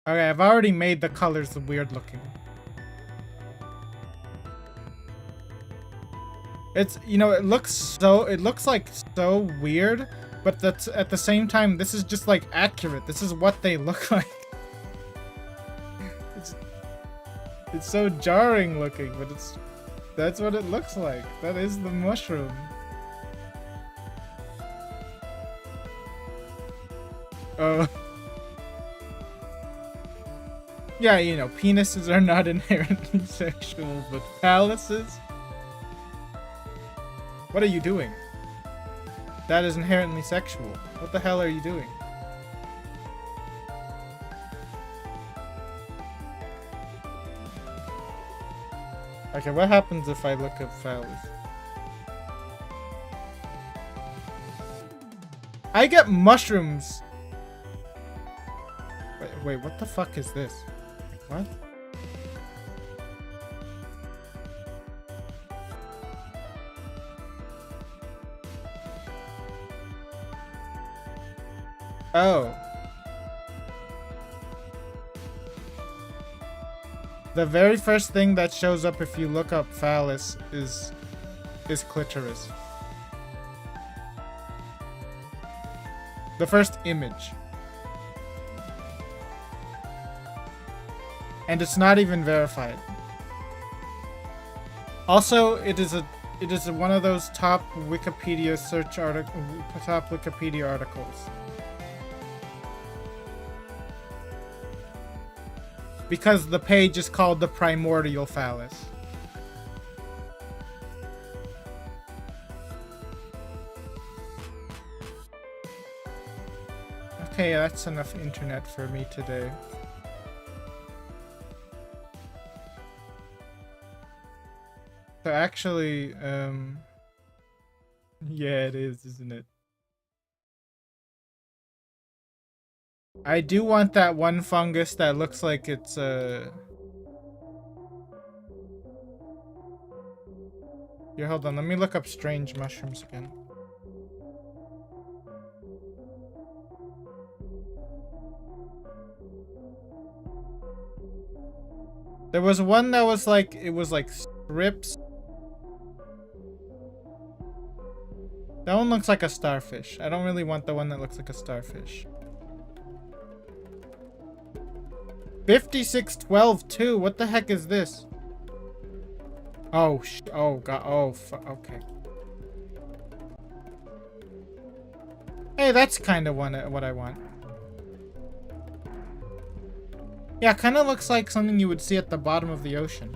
Okay, I've already made the colors weird looking. It's, you know, it looks like so weird, but that's at the same time, this is just like accurate. This is what they look like. It's so jarring looking, but that's what it looks like. That is the mushroom. Oh. Yeah, you know, penises are not inherently sexual, but phalluses? What are you doing? That is inherently sexual. What the hell are you doing? Okay, what happens if I look up phallus? I get mushrooms! Wait, what the fuck is this? What? Oh. The very first thing that shows up if you look up phallus is clitoris. The first image. And it's not even verified. Also, it is It is one of those top Wikipedia articles. Because the page is called the primordial phallus. Okay, that's enough internet for me today. So actually, yeah, it is, isn't it? I do want that one fungus that looks like it's Here, hold on, let me look up strange mushrooms again. There was one that was like, it was like strips. That one looks like a starfish. I don't really want the one that looks like a starfish. 5612 2. What the heck is this? Oh, oh god. Oh, okay. Hey, that's kind of what I want. Yeah, kind of looks like something you would see at the bottom of the ocean.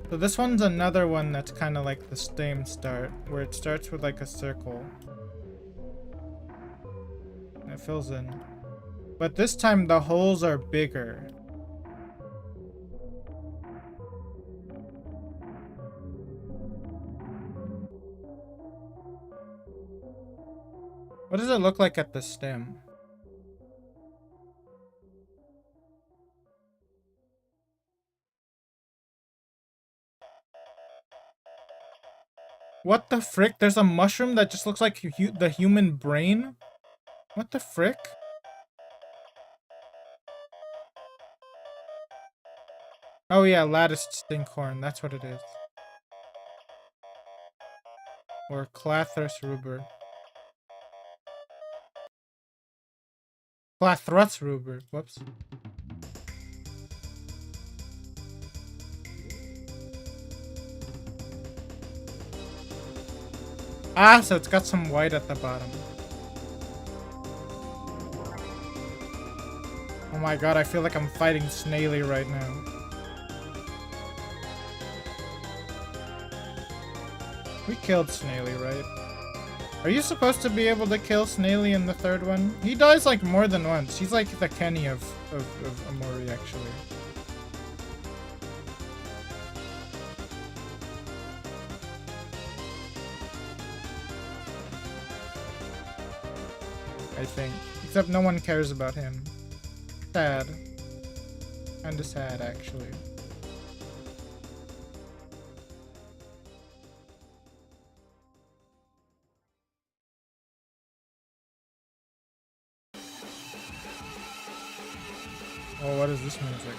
So this one's another one that's kind of like the same start, where it starts with like a circle. And it fills in. But this time the holes are bigger. What does it look like at the stem? What the frick? There's a mushroom that just looks like the human brain? What the frick? Oh yeah, latticed stinkhorn. That's what it is. Or Clathrus ruber. Clathrus ruber. Whoops. Ah, so it's got some white at the bottom. Oh my god, I feel like I'm fighting Snaily right now. We killed Snaily, right? Are you supposed to be able to kill Snaily in the third one? He dies like more than once. He's like the Kenny of Amori, actually. I think. Except no one cares about him. Sad. Kinda sad, actually. Oh, what is this music?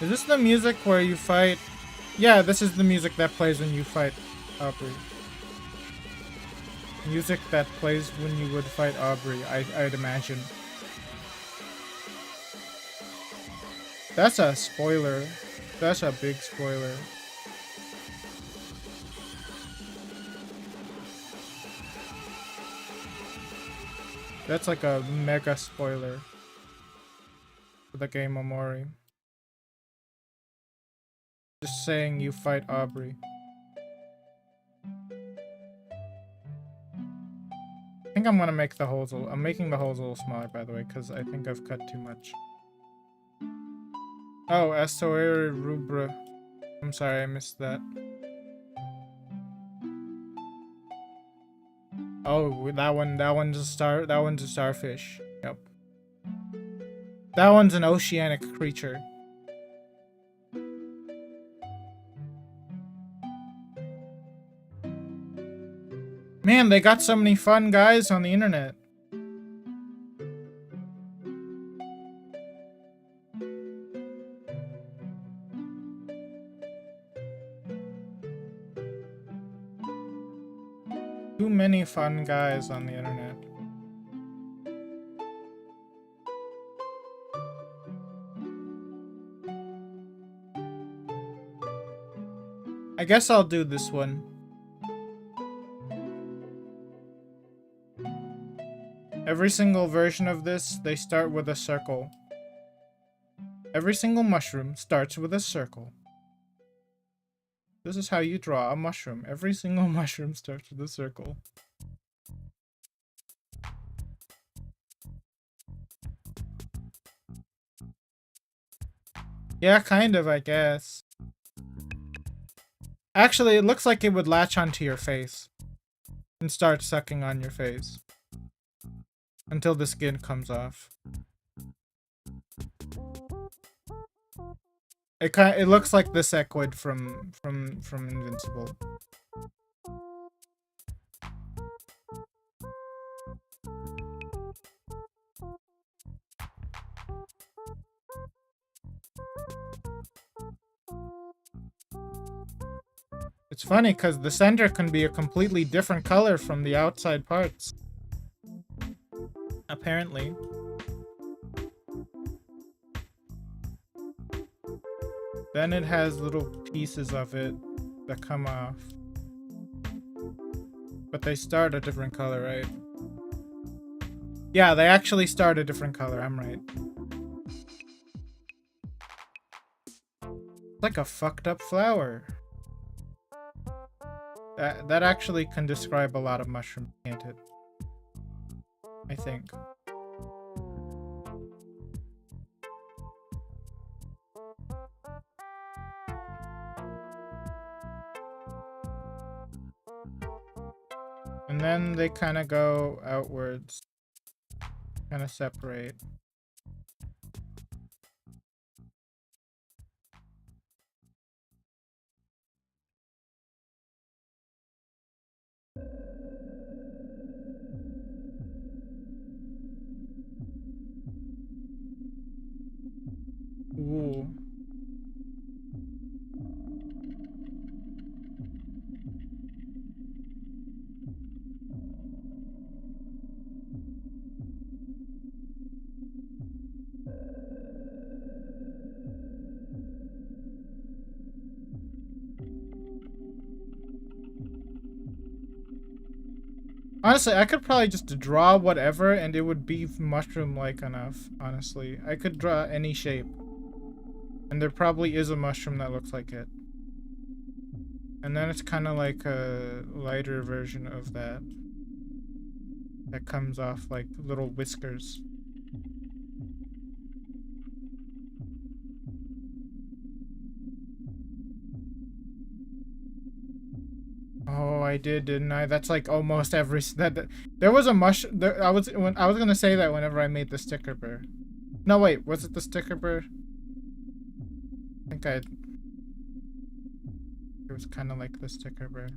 Is this the music where you fight? Yeah, this is the music that plays when you fight Aubrey. Music that plays when you would fight Aubrey, I'd imagine. That's a spoiler. That's a big spoiler. That's like a mega spoiler for the game Omori. Just saying you fight Aubrey. I think I'm gonna make the holes I'm making the holes a little smaller, by the way, because I think I've cut too much. Oh, Astoere Rubra. I'm sorry, I missed that. Oh, that one's a starfish. Yep. That one's an oceanic creature. Man, they got so many fun guys on the internet. Too many fun guys on the internet. I guess I'll do this one. Every single version of this, they start with a circle. Every single mushroom starts with a circle. This is how you draw a mushroom. Every single mushroom starts with a circle. Yeah, kind of, I guess. Actually, it looks like it would latch onto your face and start sucking on your face until the skin comes off. It looks like the Sequid from Invincible. It's funny because the center can be a completely different color from the outside parts. Apparently. Then it has little pieces of it that come off. But they start a different color, right? Yeah, they actually start a different color, I'm right. It's like a fucked up flower. That actually can describe a lot of mushrooms, can't it? I think. And then they kind of go outwards. Kind of separate. Ooh. Honestly, I could probably just draw whatever and it would be mushroom-like enough, honestly. I could draw any shape. And there probably is a mushroom that looks like it. And then it's kind of like a lighter version of that. That comes off like little whiskers. Oh, I did, didn't I? That's like almost every there was a mushroom. I was gonna say that whenever I made the sticker bear. No, wait, was it the sticker bear? I think it was kind of like the sticker bear.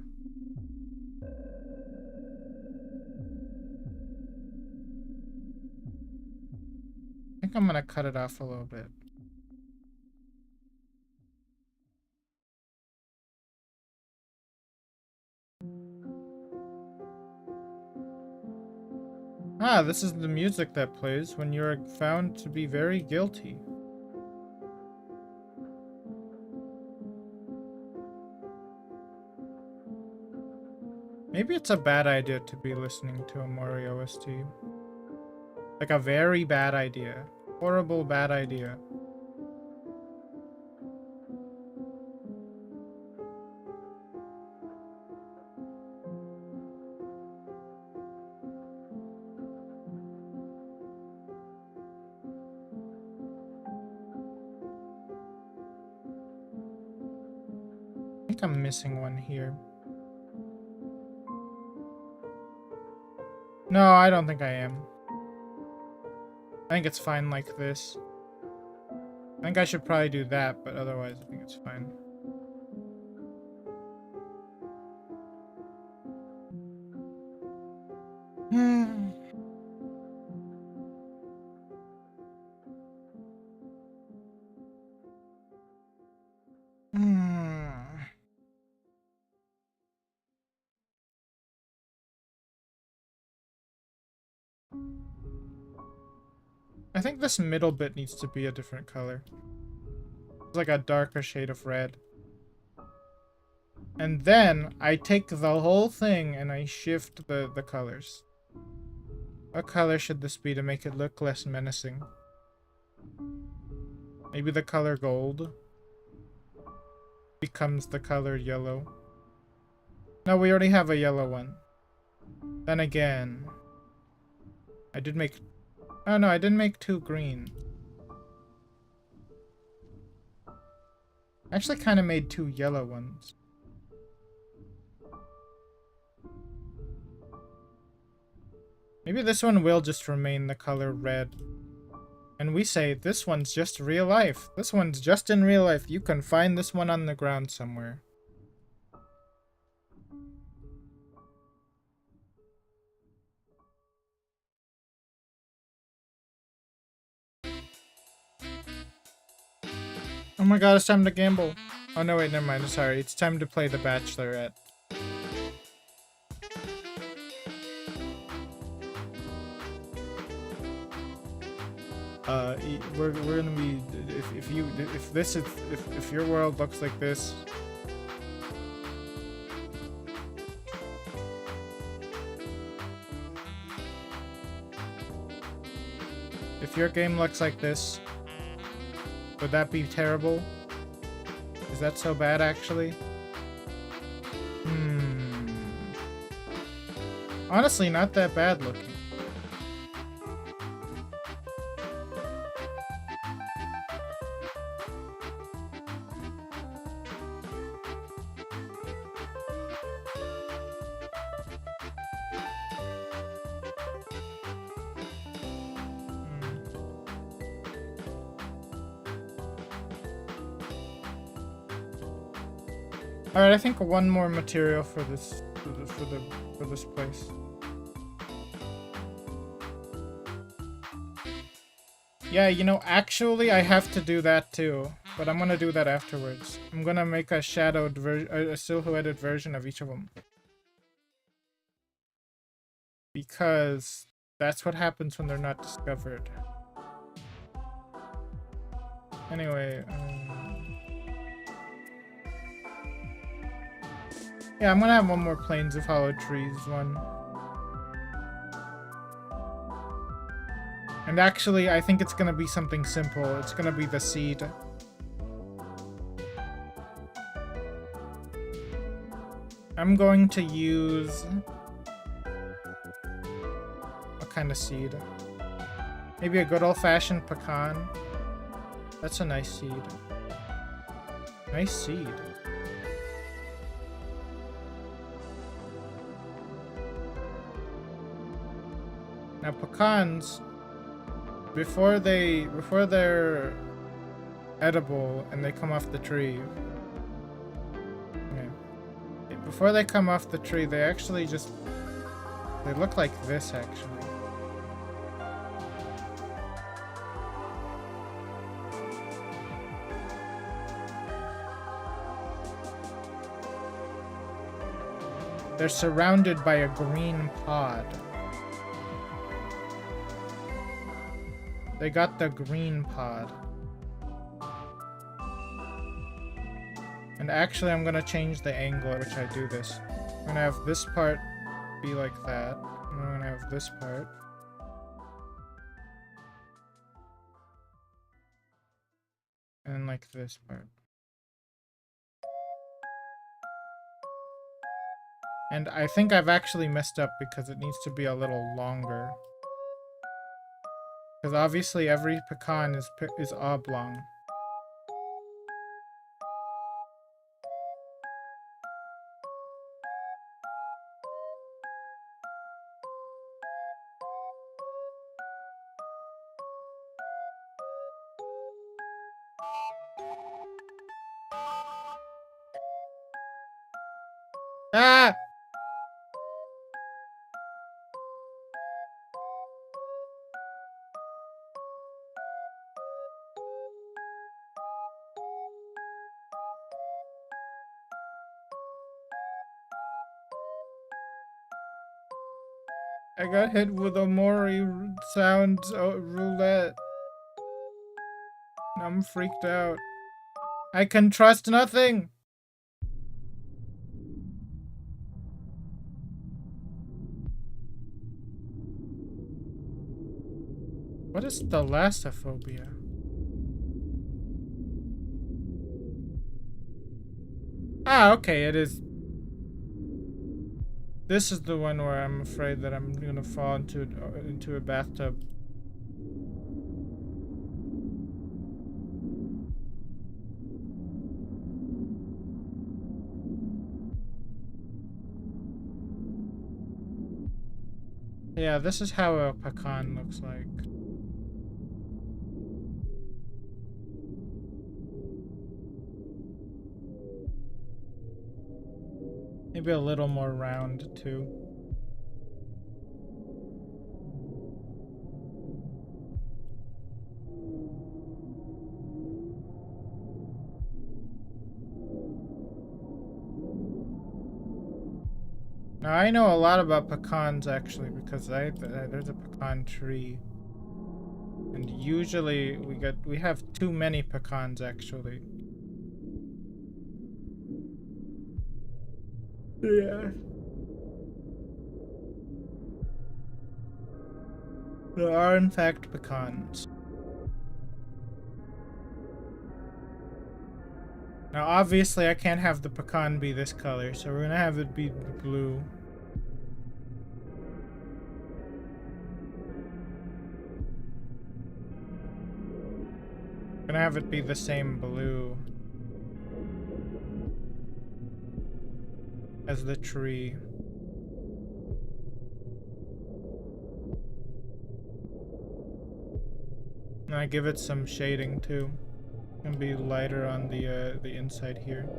I think I'm gonna cut it off a little bit. Ah, this is the music that plays when you're found to be very guilty. Maybe it's a bad idea to be listening to a Mario OST. Like a very bad idea. Horrible bad idea. I think I'm missing one here. No, I don't think I am. I think it's fine like this. I think I should probably do that, but otherwise I think it's fine. Hmm. I think this middle bit needs to be a different color. It's like a darker shade of red. And then I take the whole thing and I shift the colors. What color should this be to make it look less menacing? Maybe the color gold becomes the color yellow. No, we already have a yellow one. Then again, I did make... Oh no, I didn't make 2 green. I actually kind of made 2 yellow ones. Maybe this one will just remain the color red. And we say, this one's just real life. This one's just in real life. You can find this one on the ground somewhere. Oh my god, it's time to gamble. Oh no, wait, never mind. Sorry, it's time to play the Bachelorette. We're gonna be if your world looks like this. If your game looks like this, would that be terrible? Is that so bad, actually? Honestly, not that bad looking. Alright, I think one more material for this for this place. Yeah, you know, actually I have to do that too, but I'm gonna do that afterwards. I'm gonna make a shadowed a silhouetted version of each of them. Because that's what happens when they're not discovered. Anyway, yeah, I'm gonna have one more Plains of Hollow Trees one. And actually, I think it's gonna be something simple. It's gonna be the seed. I'm going to use... what kind of seed? Maybe a good old-fashioned pecan. That's a nice seed. Nice seed. Now pecans, before they're edible and they come off the tree. Okay. Before they come off the tree, they actually they look like this actually. They're surrounded by a green pod. They got the green pod. And actually, I'm gonna change the angle at which I do this. I'm gonna have this part be like that. And I'm gonna have this part. And like this part. And I think I've actually messed up because it needs to be a little longer. Because obviously every pecan is oblong. Ah! I got hit with a Mori sound roulette. I'm freaked out. I can trust nothing! What is thalassophobia? Ah, okay, it is. This is the one where I'm afraid that I'm gonna fall into a bathtub. Yeah, this is how a pecan looks like. Maybe a little more round too. Now I know a lot about pecans actually because there's a pecan tree, and usually we have too many pecans actually. Yeah. There are in fact pecans. Now obviously I can't have the pecan be this color, so we're gonna have it be blue. Gonna have it be the same blue as the tree. And I give it some shading too. Gonna be lighter on the inside here.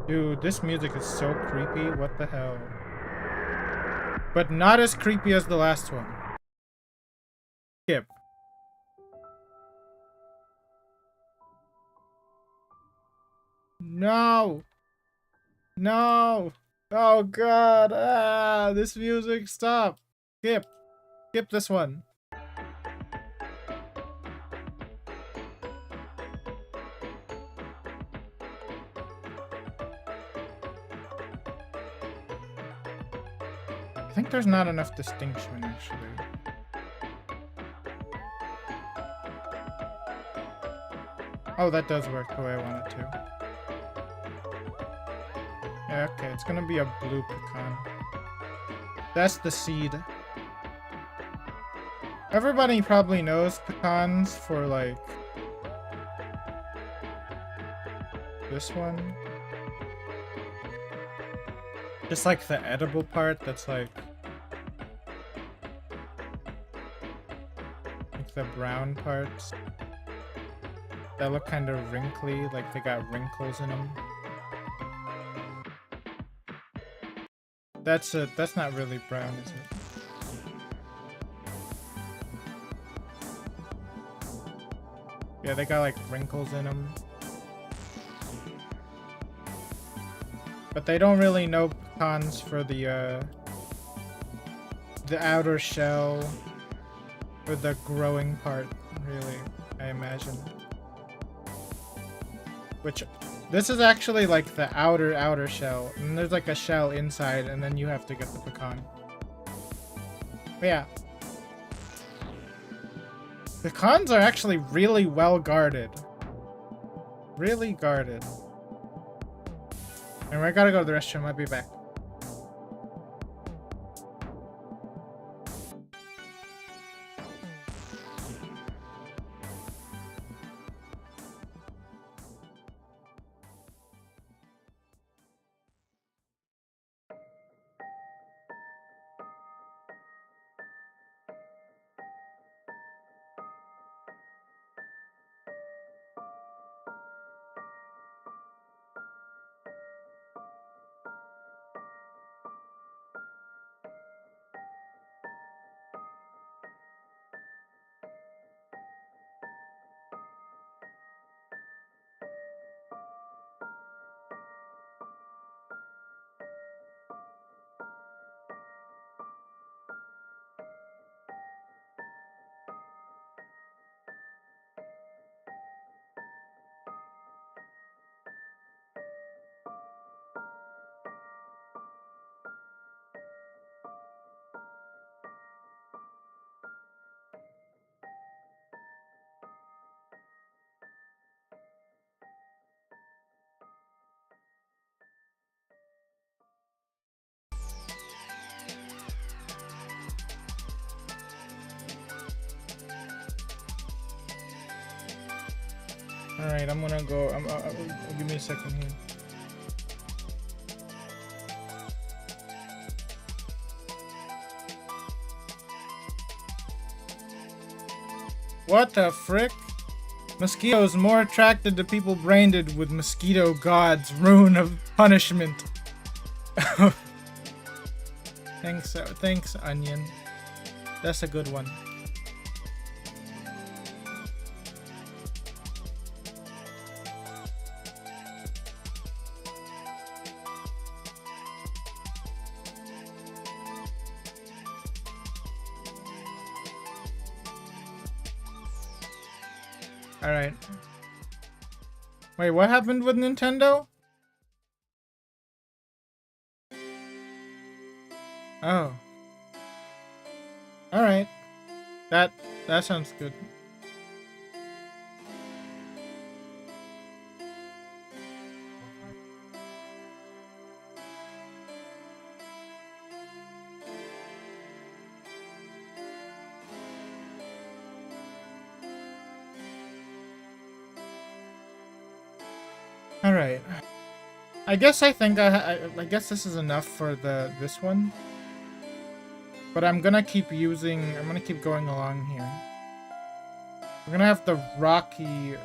Dude, this music is so creepy. What the hell? But not as creepy as the last one. Skip. No! No! Oh god! Ah, this music, stop! Skip! Skip this one. I think there's not enough distinction, actually. Oh, that does work the way I want it to. Yeah, okay, it's gonna be a blue pecan. That's the seed. Everybody probably knows pecans for, like, this one. Just like the edible part that's like the brown parts that look kind of wrinkly, like they got wrinkles in them. That's not really brown, is it? Yeah, they got like wrinkles in them. But they don't really know pecans for the outer shell or the growing part, really, I imagine. Which, this is actually like the outer shell, and there's like a shell inside, and then you have to get the pecan. But yeah. Pecans are actually really well guarded. Really guarded. And I gotta go to the restroom, I'll be back. Alright, I'm gonna go. Give me a second here. What the frick? Mosquitoes more attracted to people branded with mosquito gods, rune of punishment. Thanks, Onion. That's a good one. Alright. Wait, what happened with Nintendo? Oh. Alright. That sounds good. Alright. I guess I guess this is enough for this one. But I'm gonna keep going along here. We're gonna have the Rocky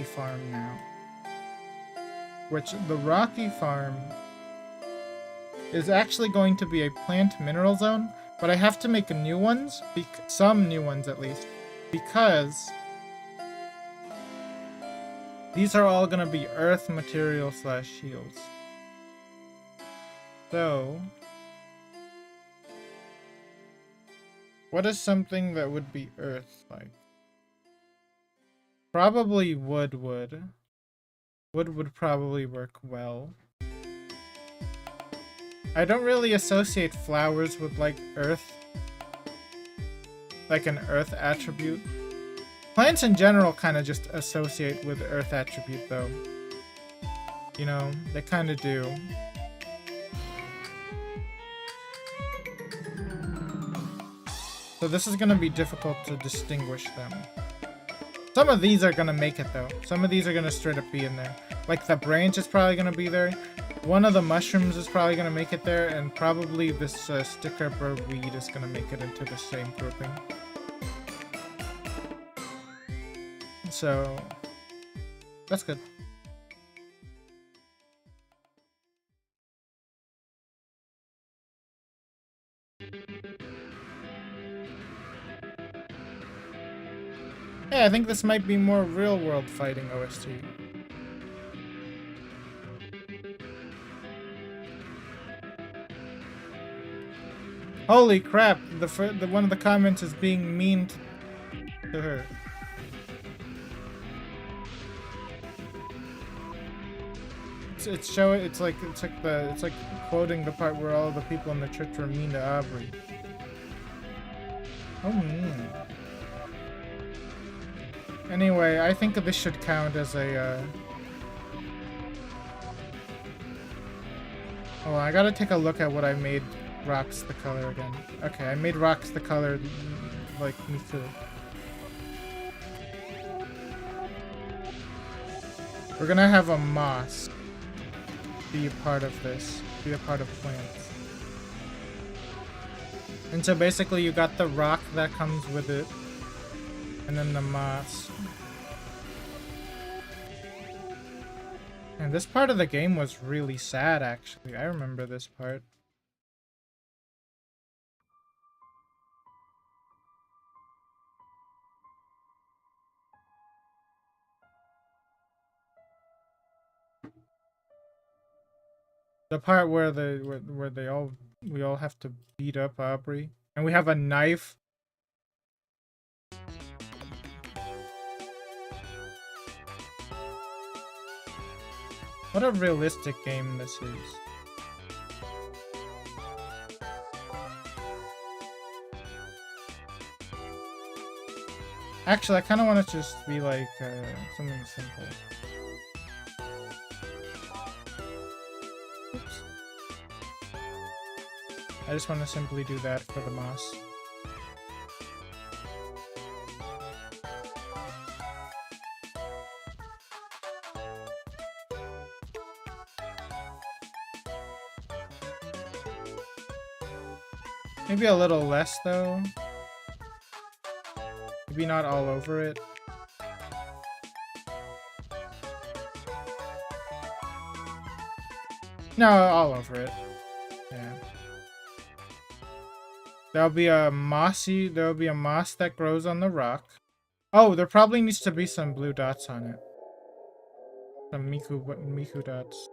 farm now. Which the Rocky farm is actually going to be a plant mineral zone, but I have to make new ones, some new ones at least, because these are all gonna be earth material / shields. So, what is something that would be earth like? Probably wood would. Wood would probably work well. I don't really associate flowers with like earth. Like an earth attribute. Plants in general kind of just associate with earth attribute though. You know, they kind of do. So this is going to be difficult to distinguish them. Some of these are going to make it though. Some of these are going to straight up be in there. Like the branch is probably going to be there. One of the mushrooms is probably going to make it there. And probably this sticker bird weed is going to make it into the same grouping. So, that's good. Hey, I think this might be more real-world fighting OST. Holy crap! The one of the comments is being mean to her. It's like quoting the part where all the people in the church were mean to Aubrey. Oh, mean. Anyway, I think this should count as a, Oh, I gotta take a look at what I made rocks the color again. Okay, I made rocks the color like Miku. We're gonna have a moss be a part of this, be a part of plants. And so basically you got the rock that comes with it, and then the moss. And this part of the game was really sad, actually. I remember this part. The part where we all have to beat up Aubrey, and we have a knife. What a realistic game this is. Actually, I kind of want it to just be like something simple. Oops. I just want to simply do that for the moss. Maybe a little less though. Maybe not all over it. No, all over it. Yeah. There'll be a moss that grows on the rock. Oh, there probably needs to be some blue dots on it. Some Miku dots.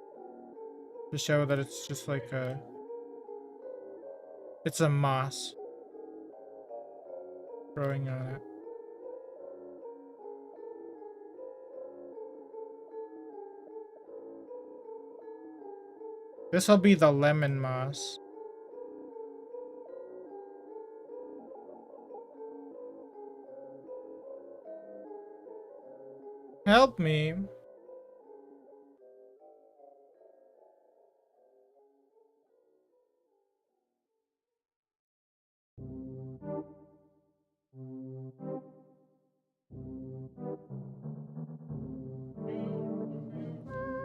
To show that it's just like it's a moss growing on it. This'll be the lemon moss. Help me.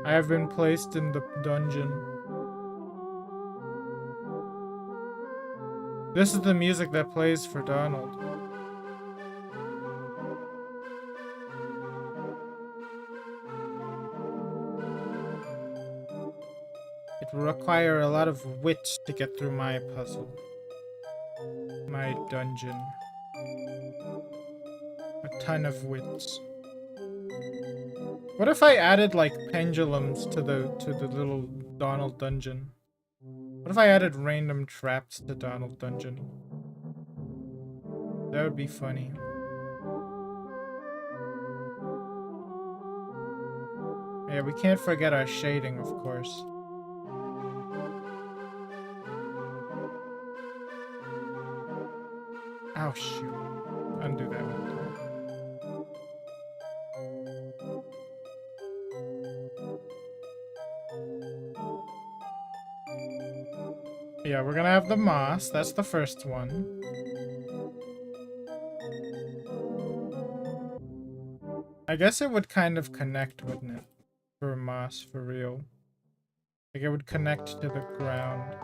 I have been placed in the dungeon. This is the music that plays for Donald. It will require a lot of wits to get through my puzzle. My dungeon. A ton of wits. What if I added like pendulums to the little Donald dungeon? What if I added random traps to Donald dungeon? That would be funny. Yeah, we can't forget our shading, of course. Oh shoot. Undo that one. Yeah, we're gonna have the moss. That's the first one. I guess it would kind of connect, wouldn't it? For moss, for real. Like it would connect to the ground.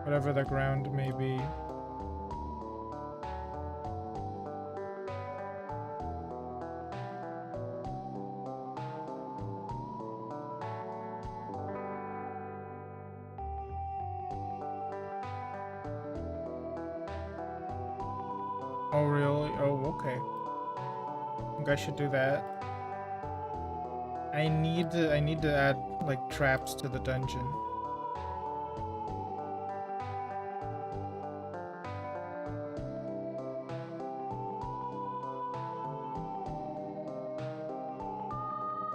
Whatever the ground may be. Oh really? Oh, okay. I think I should do that. I need to add like traps to the dungeon.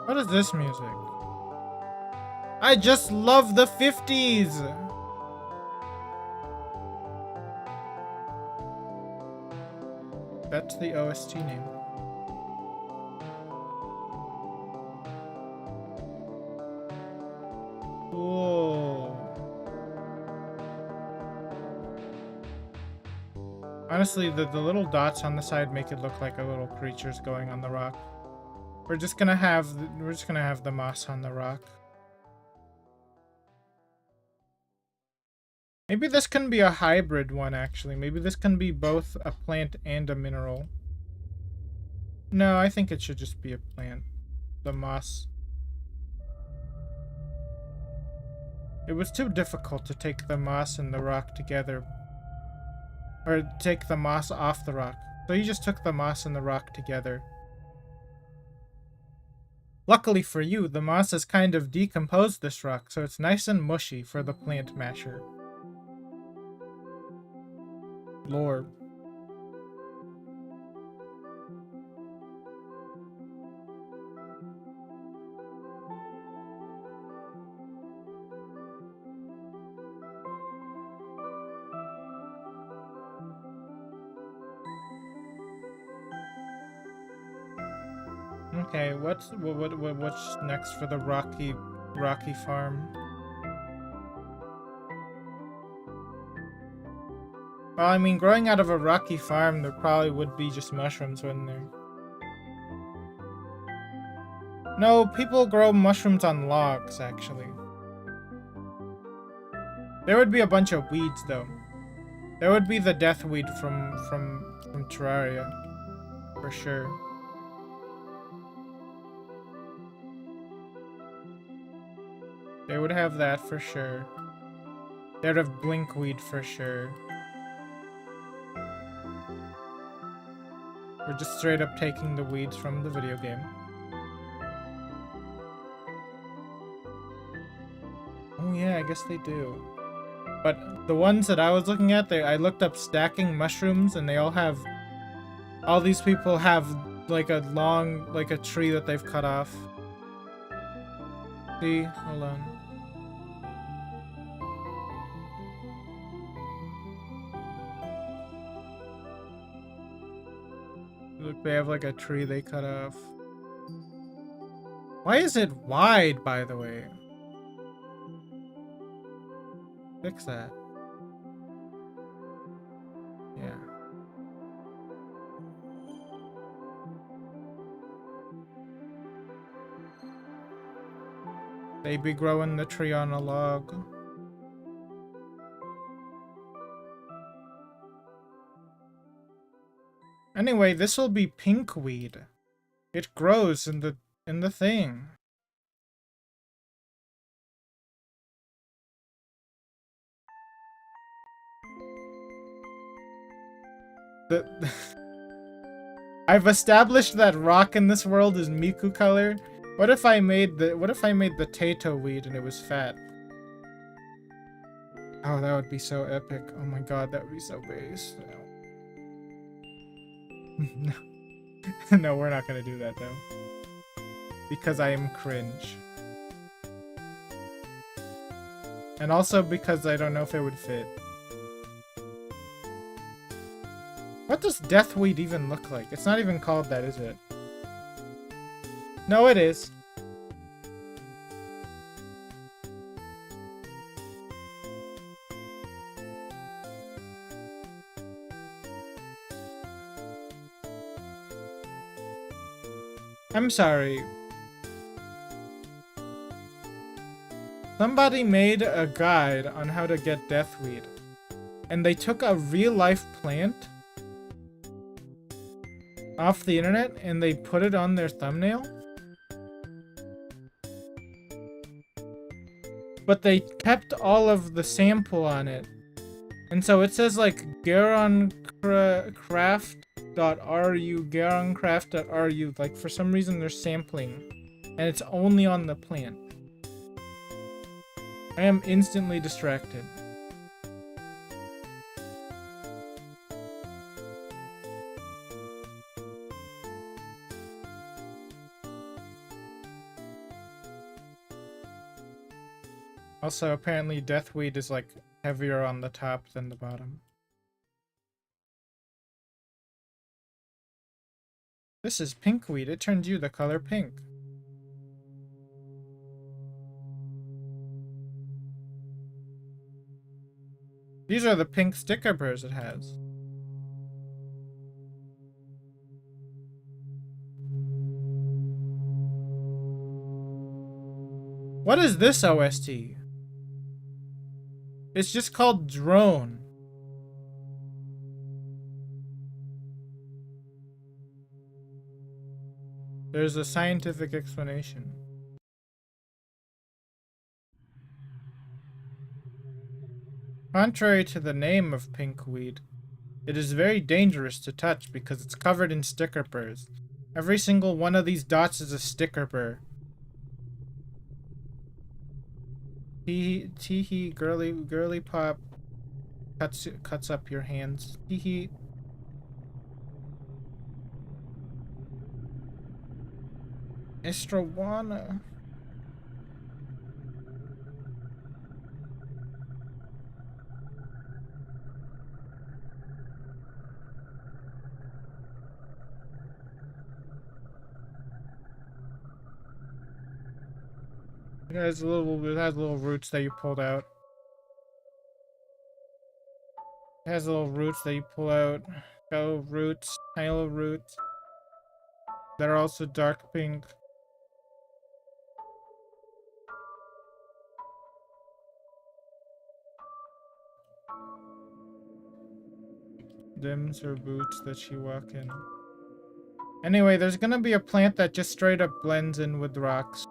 What is this music? I just love the 50s! That's the OST name. Cool. Honestly, the little dots on the side make it look like a little creature's going on the rock. We're just gonna have the moss on the rock. Maybe this can be a hybrid one, actually. Maybe this can be both a plant and a mineral. No, I think it should just be a plant. The moss. It was too difficult to take the moss and the rock together. Or take the moss off the rock. So you just took the moss and the rock together. Luckily for you, the moss has kind of decomposed this rock, so it's nice and mushy for the plant masher. Lore. Okay, what's next for the rocky farm? Well, I mean, growing out of a rocky farm, there probably would be just mushrooms, wouldn't there? No, people grow mushrooms on logs, actually. There would be a bunch of weeds, though. There would be the deathweed from Terraria, for sure. They would have that for sure. They'd have blinkweed for sure. We're just straight up taking the weeds from the video game. Oh yeah, I guess they do. But the ones that I was looking at, I looked up stacking mushrooms, and they all have... All these people have like a long, like a tree that they've cut off. See? Hold on. Look, they have like a tree they cut off. Why is it wide, by the way? Fix that. Yeah. They be growing the tree on a log. Anyway, this will be pinkweed. It grows in the thing. The I've established that rock in this world is Miku color. What if I made the Tato weed and it was fat? Oh, that would be so epic. Oh my god, that would be so base. No. No, we're not gonna do that though. Because I am cringe. And also because I don't know if it would fit. What does deathweed even look like? It's not even called that, is it? No, it is. I'm sorry. Somebody made a guide on how to get deathweed. And they took a real-life plant off the internet and they put it on their thumbnail? But they kept all of the sample on it. And so it says like garoncraft.ru, like for some reason they're sampling. And it's only on the plant. I am instantly distracted. Also, apparently deathweed is like heavier on the top than the bottom. This is pinkweed. It turns you the color pink. These are the pink sticker burrs it has. What is this OST? It's just called Drone. There's a scientific explanation. Contrary to the name of pinkweed, it is very dangerous to touch because it's covered in sticker burrs. Every single one of these dots is a sticker burr. Tee-hee, girly pop cuts up your hands. Tee-hee. Estrawana. It has little roots that you pulled out. It has little roots that you pull out. Got little roots, tiny little roots. That are also dark pink. Dims her boots that she walk in. Anyway, there's gonna be a plant that just straight up blends in with rocks.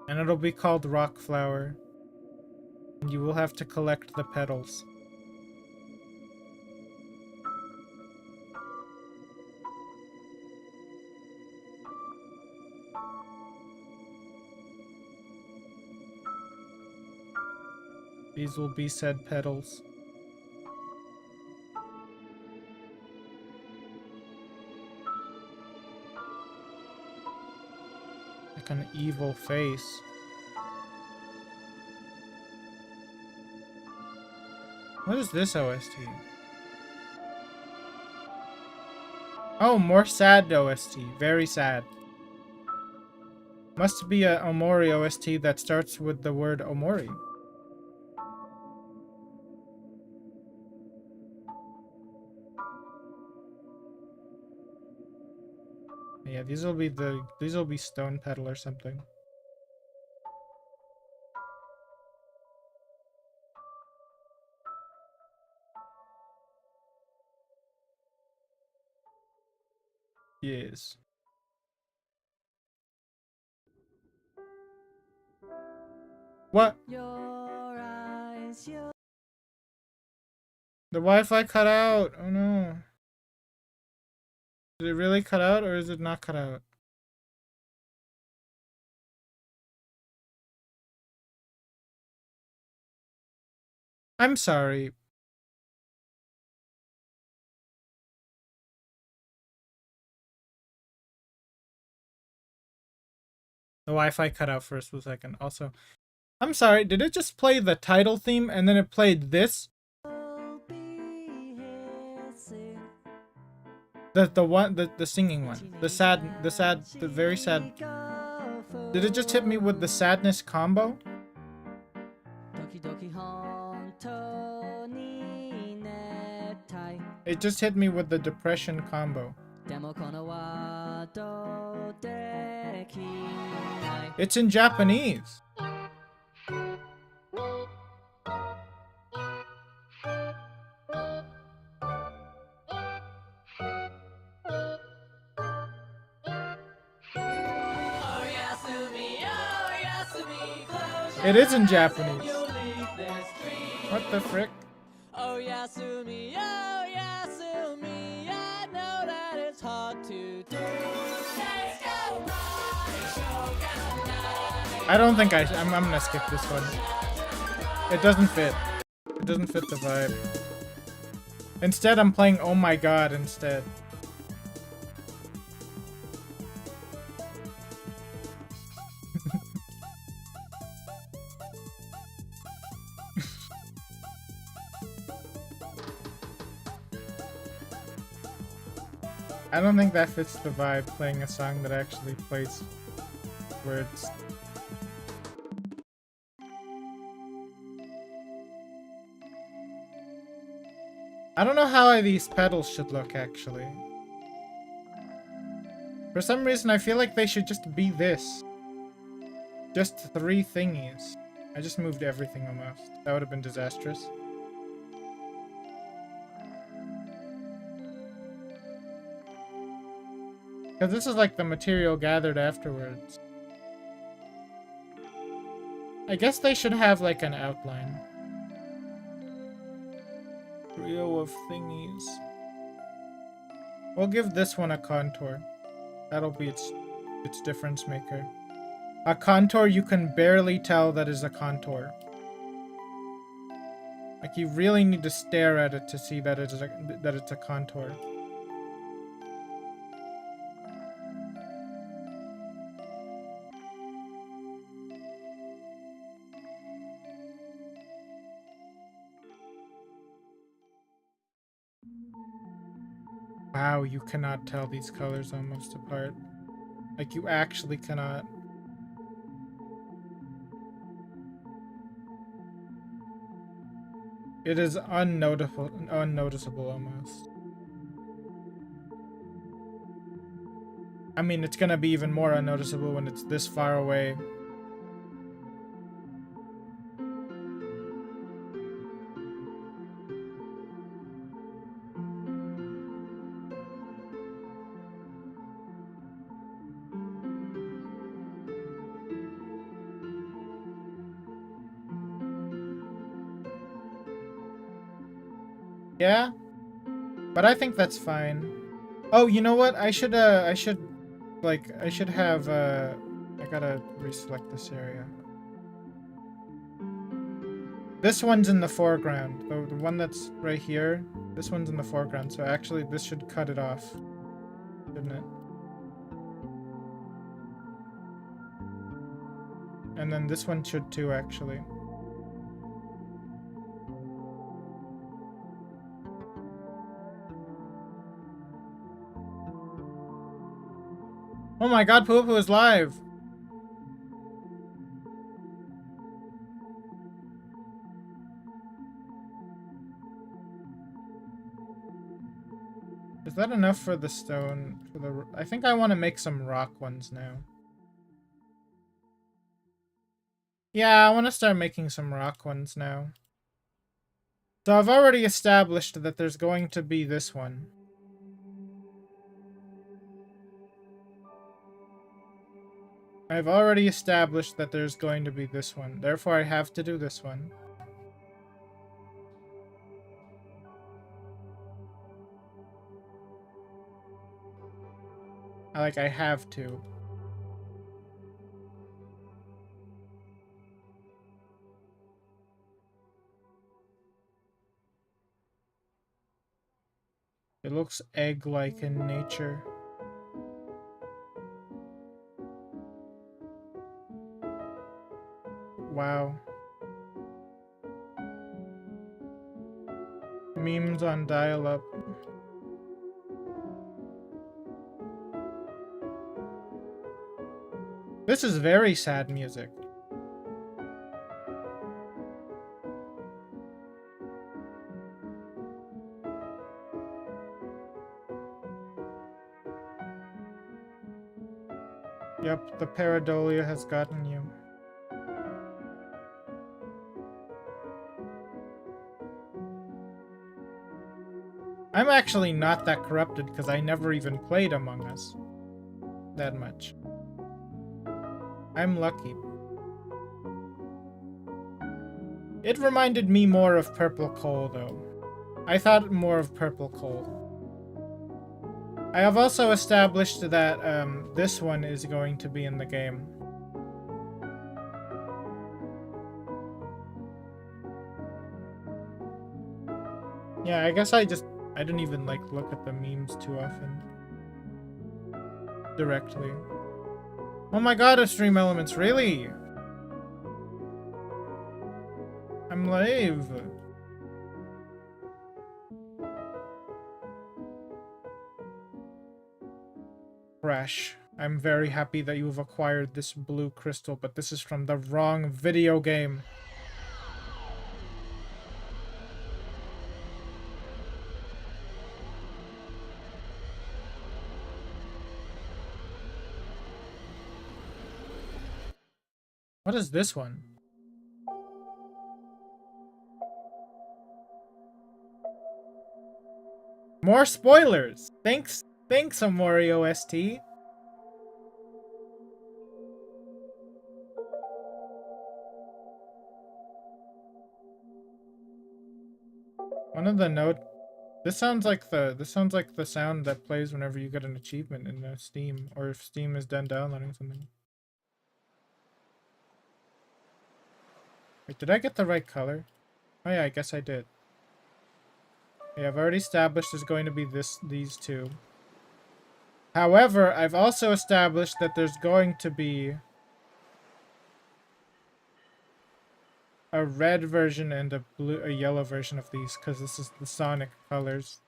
And it'll be called rock flower. And you will have to collect the petals. These will be said petals. Like an evil face. What is this OST? Oh, more sad OST. Very sad. Must be a Omori OST that starts with the word Omori. Yeah, these will be stone petal or something. Yes. What? The Wi-Fi cut out. Oh no. Did it really cut out or is it not cut out? I'm sorry. The Wi-Fi cut out for a split second. Also, I'm sorry. Did it just play the title theme and then it played this? The singing one. The very sad. Did it just hit me with the sadness combo? It just hit me with the depression combo. It's in Japanese. It is in Japanese. What the frick? Oh Yasumi, I know that it's hard to do. I don't think I'm gonna skip this one. It doesn't fit. It doesn't fit the vibe. Instead, I'm playing Oh My God instead. I don't think that fits the vibe, playing a song that actually plays words. I don't know how these petals should look, actually. For some reason, I feel like they should just be this. Just 3 thingies. I just moved everything almost. That would have been disastrous. Because this is like the material gathered afterwards. I guess they should have like an outline. Trio of thingies. We'll give this one a contour. That'll be its difference maker. A contour you can barely tell that is a contour. Like you really need to stare at it to see that it's a contour. Wow, you cannot tell these colors almost apart. Like, you actually cannot. It is unnoticeable almost. I mean, it's gonna be even more unnoticeable when it's this far away. Yeah? But I think that's fine. Oh, you know what? I should have, I gotta reselect this area. This one's in the foreground. The one that's right here, this one's in the foreground. So actually, this should cut it off, shouldn't it? And then this one should too, actually. Oh my god, Poo Poo is live! Is that enough for the stone? I think I want to make some rock ones now. Yeah, I want to start making some rock ones now. So I've already established that there's going to be this one. I've already established that there's going to be this one. Therefore, I have to do this one. I have to. It looks egg-like in nature. Wow. Memes on dial-up. This is very sad music. Yep, the pareidolia has gotten you. I'm actually not that corrupted because I never even played Among Us that much. I'm lucky. It reminded me more of Purple Coal, though. I thought more of Purple Coal. I have also established that this one is going to be in the game. Yeah, I guess I don't even look at the memes too often. Directly. Oh my god, Stream Elements, really? I'm live. Crash. I'm very happy that you've acquired this blue crystal, but this is from the wrong video game. What is this one? More spoilers! Thanks, Amori OST. One of the note. This sounds like the sound that plays whenever you get an achievement in Steam, or if Steam is done downloading something. Wait, did I get the right color? Oh yeah, I guess I did. Yeah, I've already established there's going to be these two. However, I've also established that there's going to be a red version and a yellow version of these, because this is the Sonic colors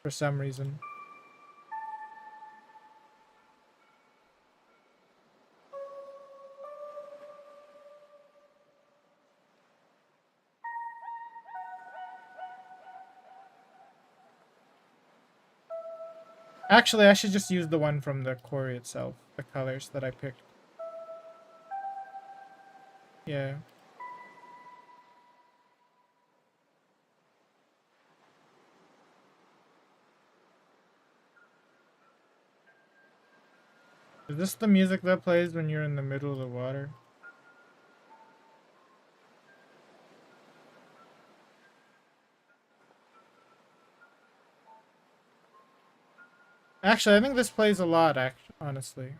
for some reason. Actually, I should just use the one from the quarry itself, the colors that I picked. Yeah. Is this the music that plays when you're in the middle of the water? Actually, I think this plays a lot, honestly.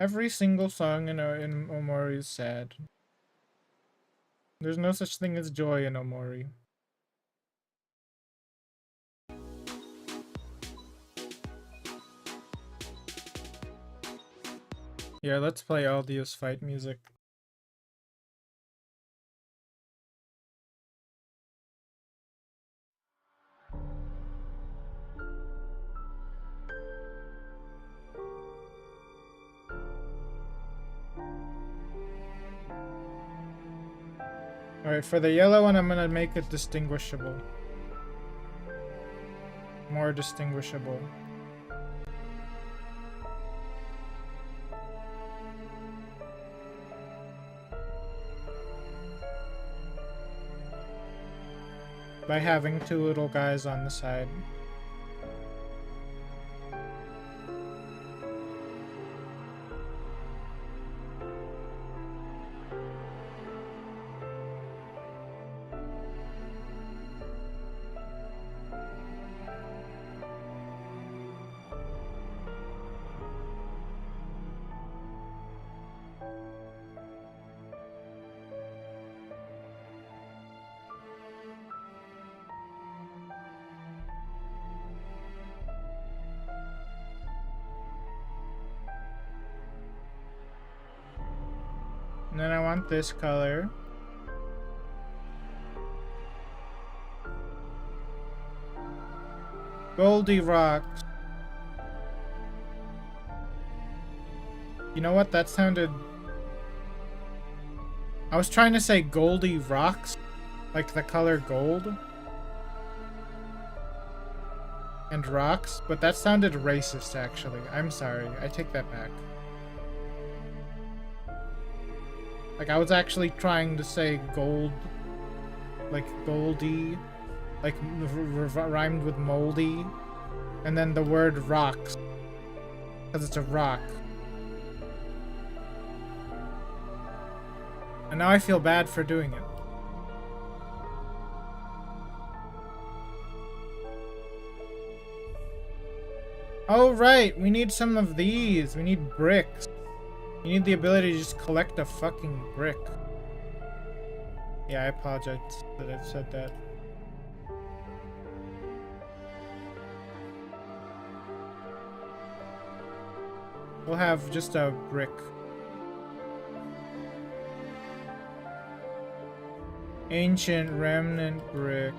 Every single song in Omori is sad. There's no such thing as joy in Omori. Yeah, let's play Aldio's fight music. Alright, for the yellow one, I'm gonna make it distinguishable. More distinguishable. By having two little guys on the side. And then I want this color. Goldie rocks. You know what? That sounded... I was trying to say Goldie rocks, like the color gold. And rocks, but that sounded racist actually. I'm sorry. I take that back. Like, I was actually trying to say gold, like Goldie, like rhymed with moldy, and then the word rocks, because it's a rock. And now I feel bad for doing it. Oh right, we need some of these. We need bricks. You need the ability to just collect a fucking brick. Yeah, I apologize that I've said that. We'll have just a brick. Ancient remnant brick.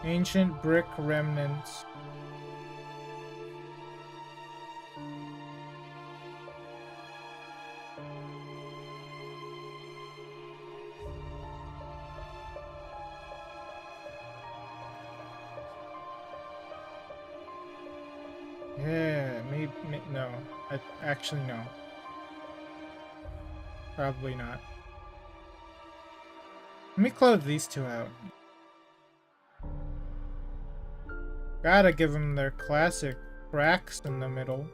Ancient brick remnants. Yeah, maybe no. Actually no. Probably not. Let me close these two out. Gotta give them their classic cracks in the middle.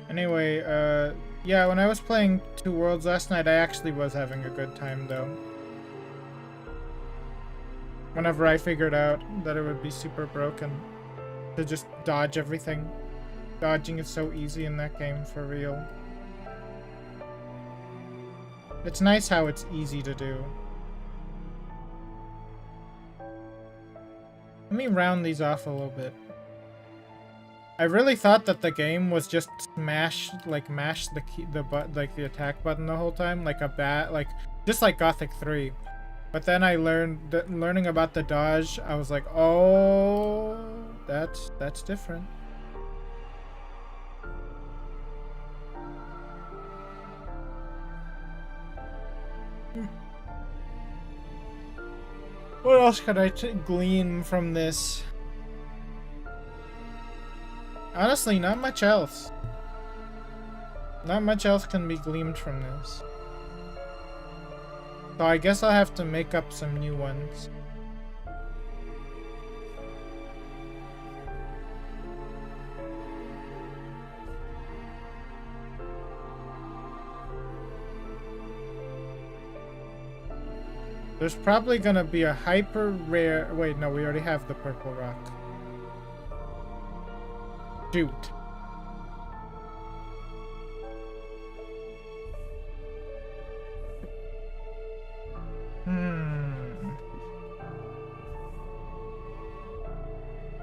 Anyway, yeah, when I was playing Two Worlds last night, I actually was having a good time, though. Whenever I figured out that it would be super broken to just dodge everything. Dodging is so easy in that game, for real. It's nice how it's easy to do. Let me round these off a little bit. I really thought that the game was just mash the key, the attack button the whole time, like just like Gothic 3. But then I learning about the dodge, I was like, oh. that's different. What else could I glean from this? Honestly, not much else. Not much else can be gleaned from this. So I guess I'll have to make up some new ones. There's probably gonna be a hyper rare... Wait, no, we already have the purple rock. Shoot.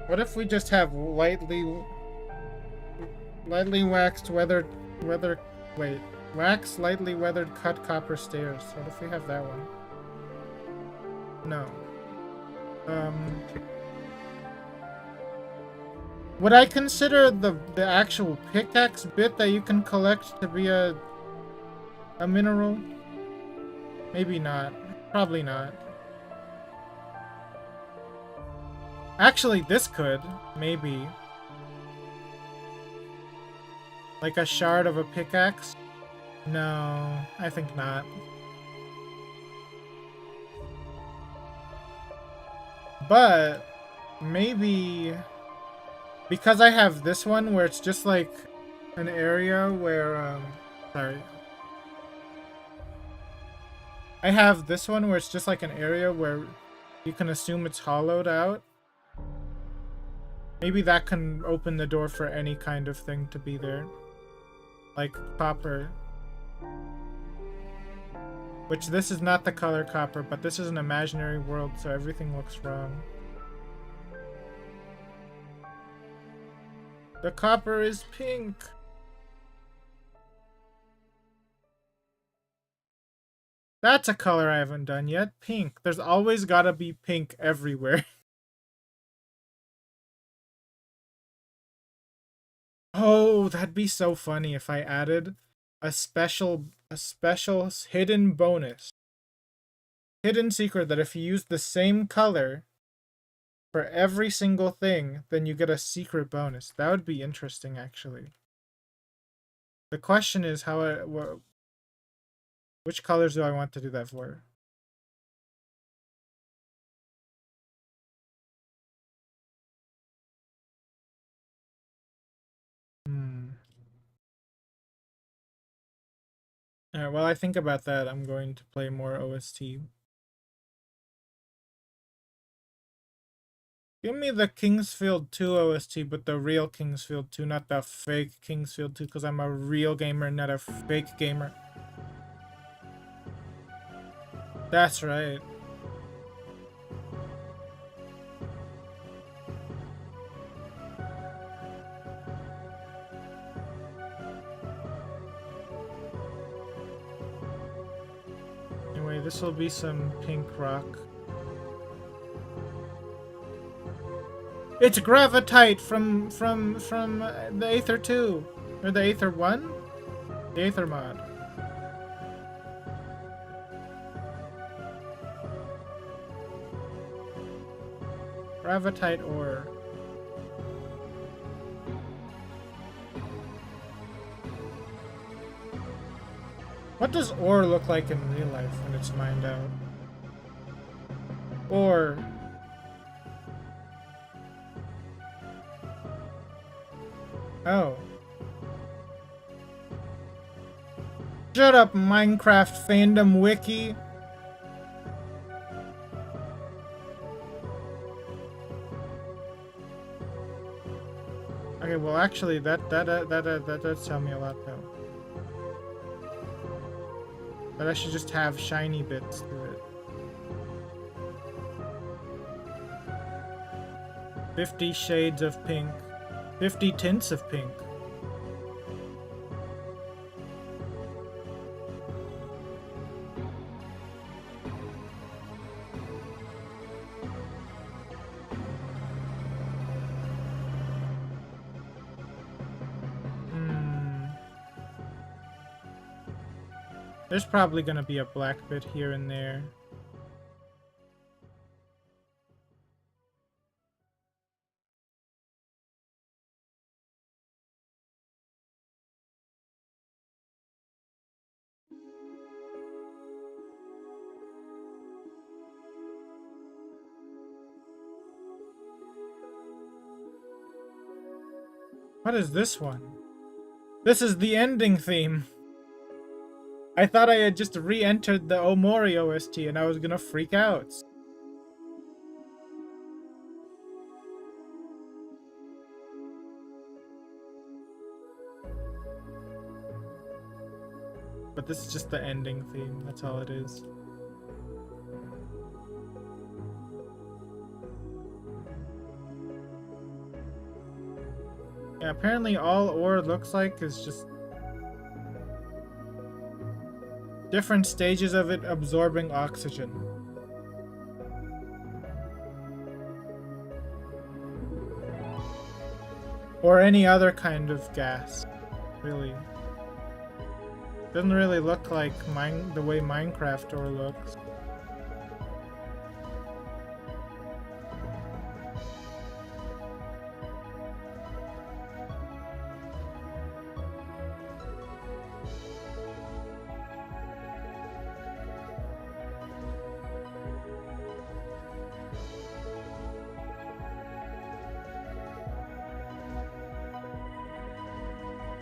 What if we just have lightly waxed wax lightly weathered cut copper stairs? What if we have that one? No. Would I consider the actual pickaxe bit that you can collect to be a mineral? Maybe not. Probably not. Actually, this could. Maybe. Like a shard of a pickaxe? No, I think not. But maybe because I have this one where it's just like an area where sorry. I have this one where it's just like an area where you can assume it's hollowed out. Maybe that can open the door for any kind of thing to be there. Like copper. Which this is not the color copper, but this is an imaginary world, so everything looks wrong. The copper is pink! That's a color I haven't done yet. Pink. There's always gotta be pink everywhere. Oh, that'd be so funny if I added a special hidden bonus. Hidden secret that if you use the same color for every single thing, then you get a secret bonus. That would be interesting, actually. The question is which colors do I want to do that for? Alright, while I think about that, I'm going to play more OST. Give me the Kingsfield 2 OST, but the real Kingsfield 2, not the fake Kingsfield 2, because I'm a real gamer, not a fake gamer. That's right. Anyway, this will be some pink rock. It's Gravitite from the Aether 2. Or the Aether 1? The Aether mod. Gravitite ore. What does ore look like in real life when it's mined out? Ore. Oh. Shut up, Minecraft fandom wiki. Okay, well actually that does tell me a lot though. But I should just have shiny bits to it. 50 shades of pink. 50 tints of pink. There's probably gonna be a black bit here and there. What is this one? This is the ending theme. I thought I had just re-entered the Omori OST and I was gonna freak out. But this is just the ending theme, that's all it is. Yeah, apparently all ore looks like is just different stages of it absorbing oxygen. Or any other kind of gas, really. Doesn't really look like the way Minecraft ore looks.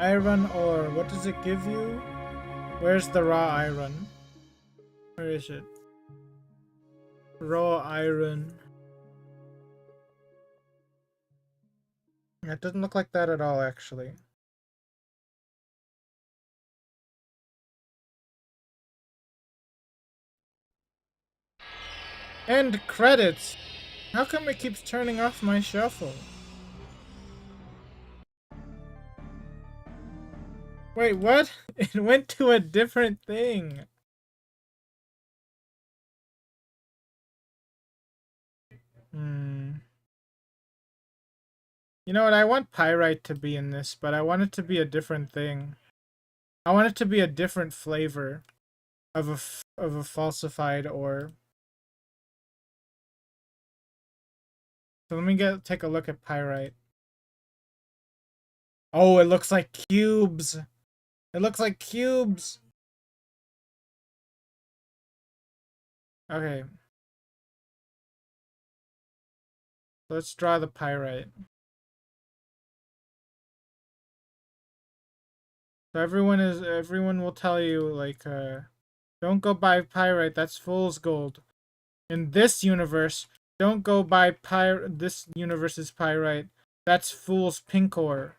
Iron ore, what does it give you? Where's the raw iron? Where is it? Raw iron. It doesn't look like that at all, actually. End credits! How come it keeps turning off my shuffle? Wait, what? It went to a different thing. You know what? I want pyrite to be in this, but I want it to be a different thing. I want it to be a different flavor of a falsified ore. So let me take a look at pyrite. Oh, it looks like cubes. It looks like cubes. Okay. Let's draw the pyrite. So everyone will tell you like don't go buy pyrite, that's fool's gold. In this universe, don't go buy this universe's pyrite. That's fool's pink ore.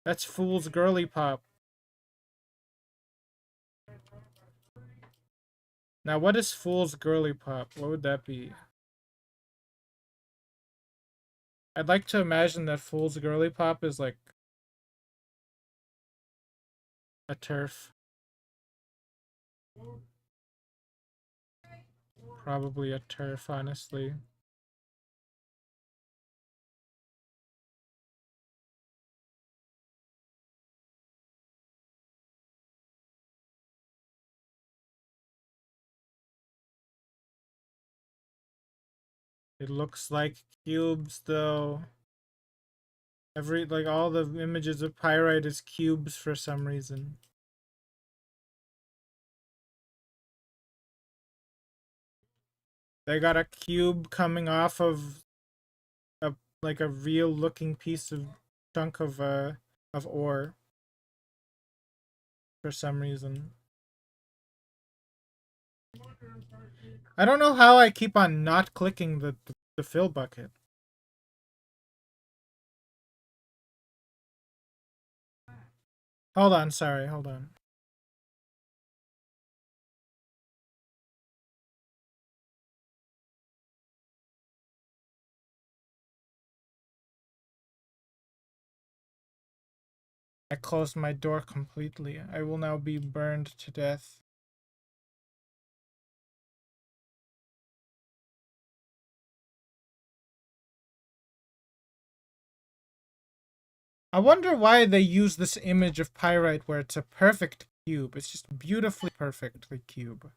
That's fool's girly pop. Now what is fool's girly pop? What would that be? I'd like to imagine that fool's girly pop is like a turf. Probably a turf, honestly. It looks like cubes though. Like all the images of pyrite is cubes for some reason. They got a cube coming off of like a real looking piece of chunk of ore for some reason. I don't know how I keep on not clicking the fill bucket. Hold on, sorry, hold on. I closed my door completely. I will now be burned to death. I wonder why they use this image of pyrite where it's a perfect cube. It's just beautifully perfectly cube.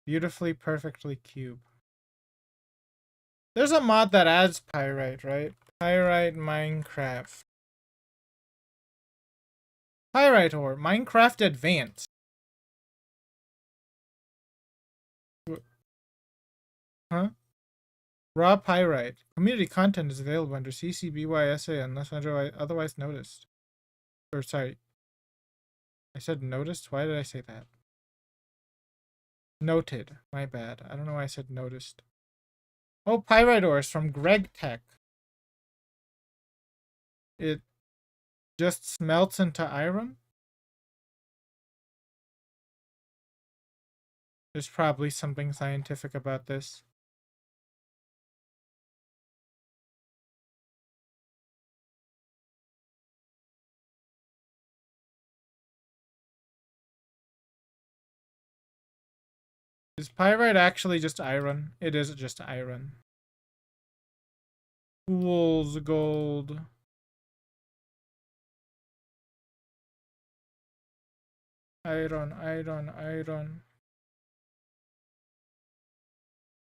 Beautifully perfectly cube. There's a mod that adds pyrite, right? Pyrite Minecraft. Pyrite ore. Minecraft Advanced. Huh? Raw pyrite. Community content is available under CC BY SA unless otherwise noticed. Or sorry. I said noticed? Why did I say that? Noted. My bad. I don't know why I said noticed. Oh, pyrite ores from Greg Tech. It just smelts into iron? There's probably something scientific about this. Is pyrite actually just iron? It is just iron. Fool's gold. Iron, iron, iron.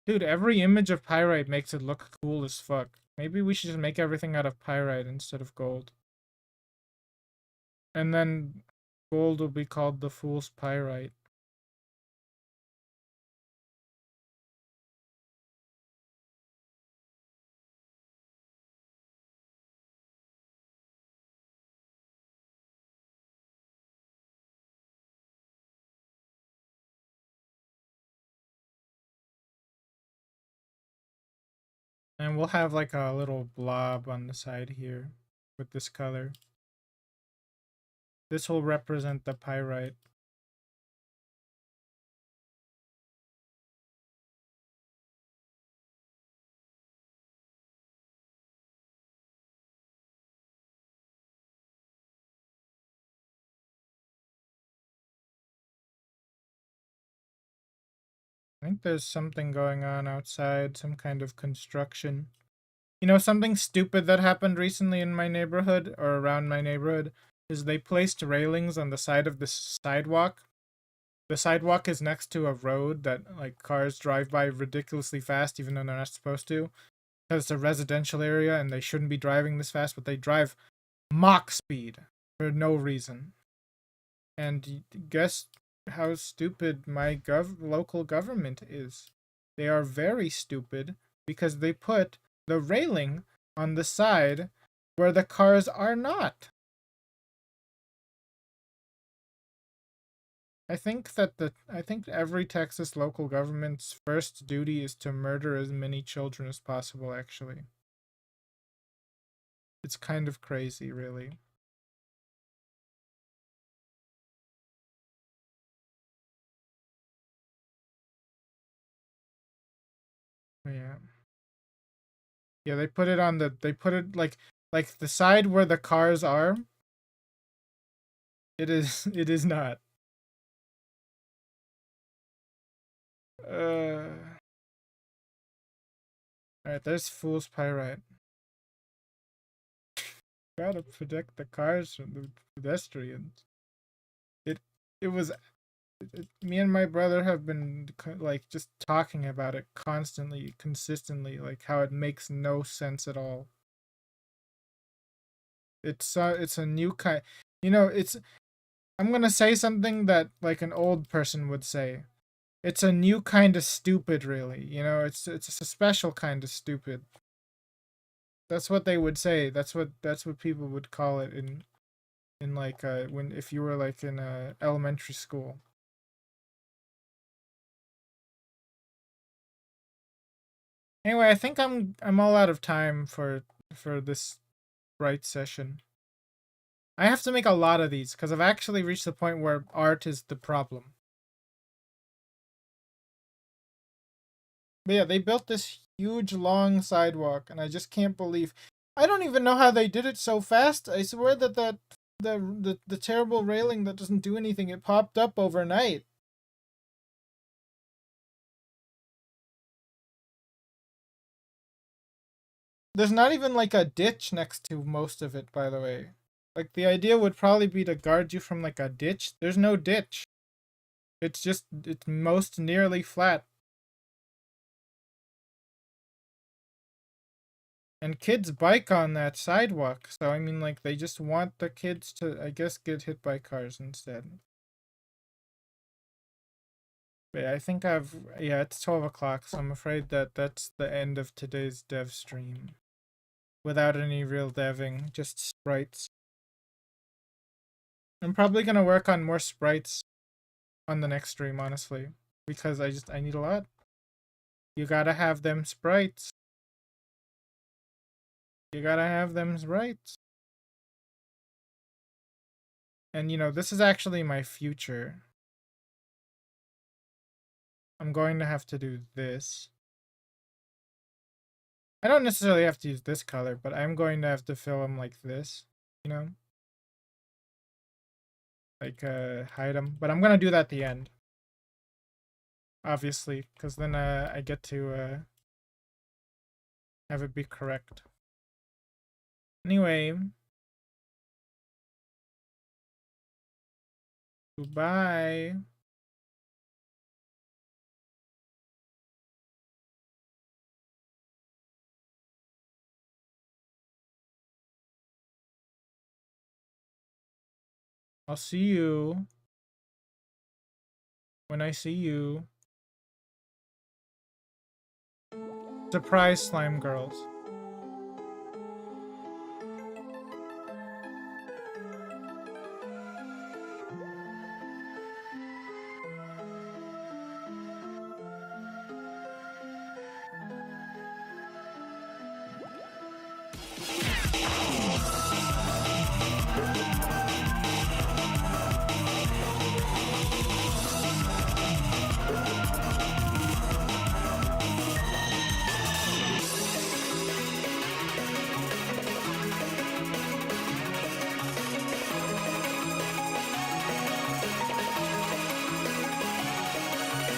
Dude, every image of pyrite makes it look cool as fuck. Maybe we should just make everything out of pyrite instead of gold. And then gold will be called the fool's pyrite. And we'll have like a little blob on the side here with this color. This will represent the pyrite. I think there's something going on outside, some kind of construction. You know, something stupid that happened recently in my neighborhood or around my neighborhood is they placed railings on the side of the sidewalk. The sidewalk is next to a road that like cars drive by ridiculously fast even though they're not supposed to. Because it's a residential area and they shouldn't be driving this fast, but they drive Mach speed for no reason. And guess how stupid my local government is. They are very stupid because they put the railing on the side where the cars are not. I think every Texas local government's first duty is to murder as many children as possible, actually. It's kind of crazy, really. Yeah. Yeah, they put it on they put it like the side where the cars are. It is it is not. Alright, there's Fool's Pyrite. Gotta protect the cars from the pedestrians. It it was me and my brother have been like just talking about it constantly, consistently, like how it makes no sense at all. It's a new kind. You know, it's I'm gonna say something that like an old person would say. It's a new kind of stupid, really. You know, it's a special kind of stupid. That's what they would say. That's what people would call it in like when if you were like in elementary school. Anyway, I think I'm all out of time for this right session. I have to make a lot of these because I've actually reached the point where art is the problem. But yeah, they built this huge long sidewalk, and I just can't believe. I don't even know how they did it so fast. I swear that the terrible railing that doesn't do anything, it popped up overnight. There's not even like a ditch next to most of it, by the way. Like, the idea would probably be to guard you from, like, a ditch. There's no ditch. It's most nearly flat. And kids bike on that sidewalk. So, I mean, like, they just want the kids to, I guess, get hit by cars instead. But yeah, I think yeah, it's 12 o'clock, so I'm afraid that that's the end of today's dev stream. Without any real deving, just sprites. I'm probably gonna work on more sprites on the next stream, honestly. Because I need a lot. You gotta have them sprites. You gotta have them sprites. And, you know, this is actually my future. I'm going to have to do this. I don't necessarily have to use this color, but I'm going to have to fill them like this, you know? Like, hide them. But I'm gonna do that at the end. Obviously, because then I get to have it be correct. Anyway. Goodbye. I'll see you when I see you. Surprise, slime girls.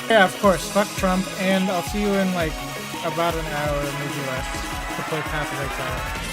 Yeah, of course. Fuck Trump, and I'll see you in like about an hour, maybe less, to play Path of Exile.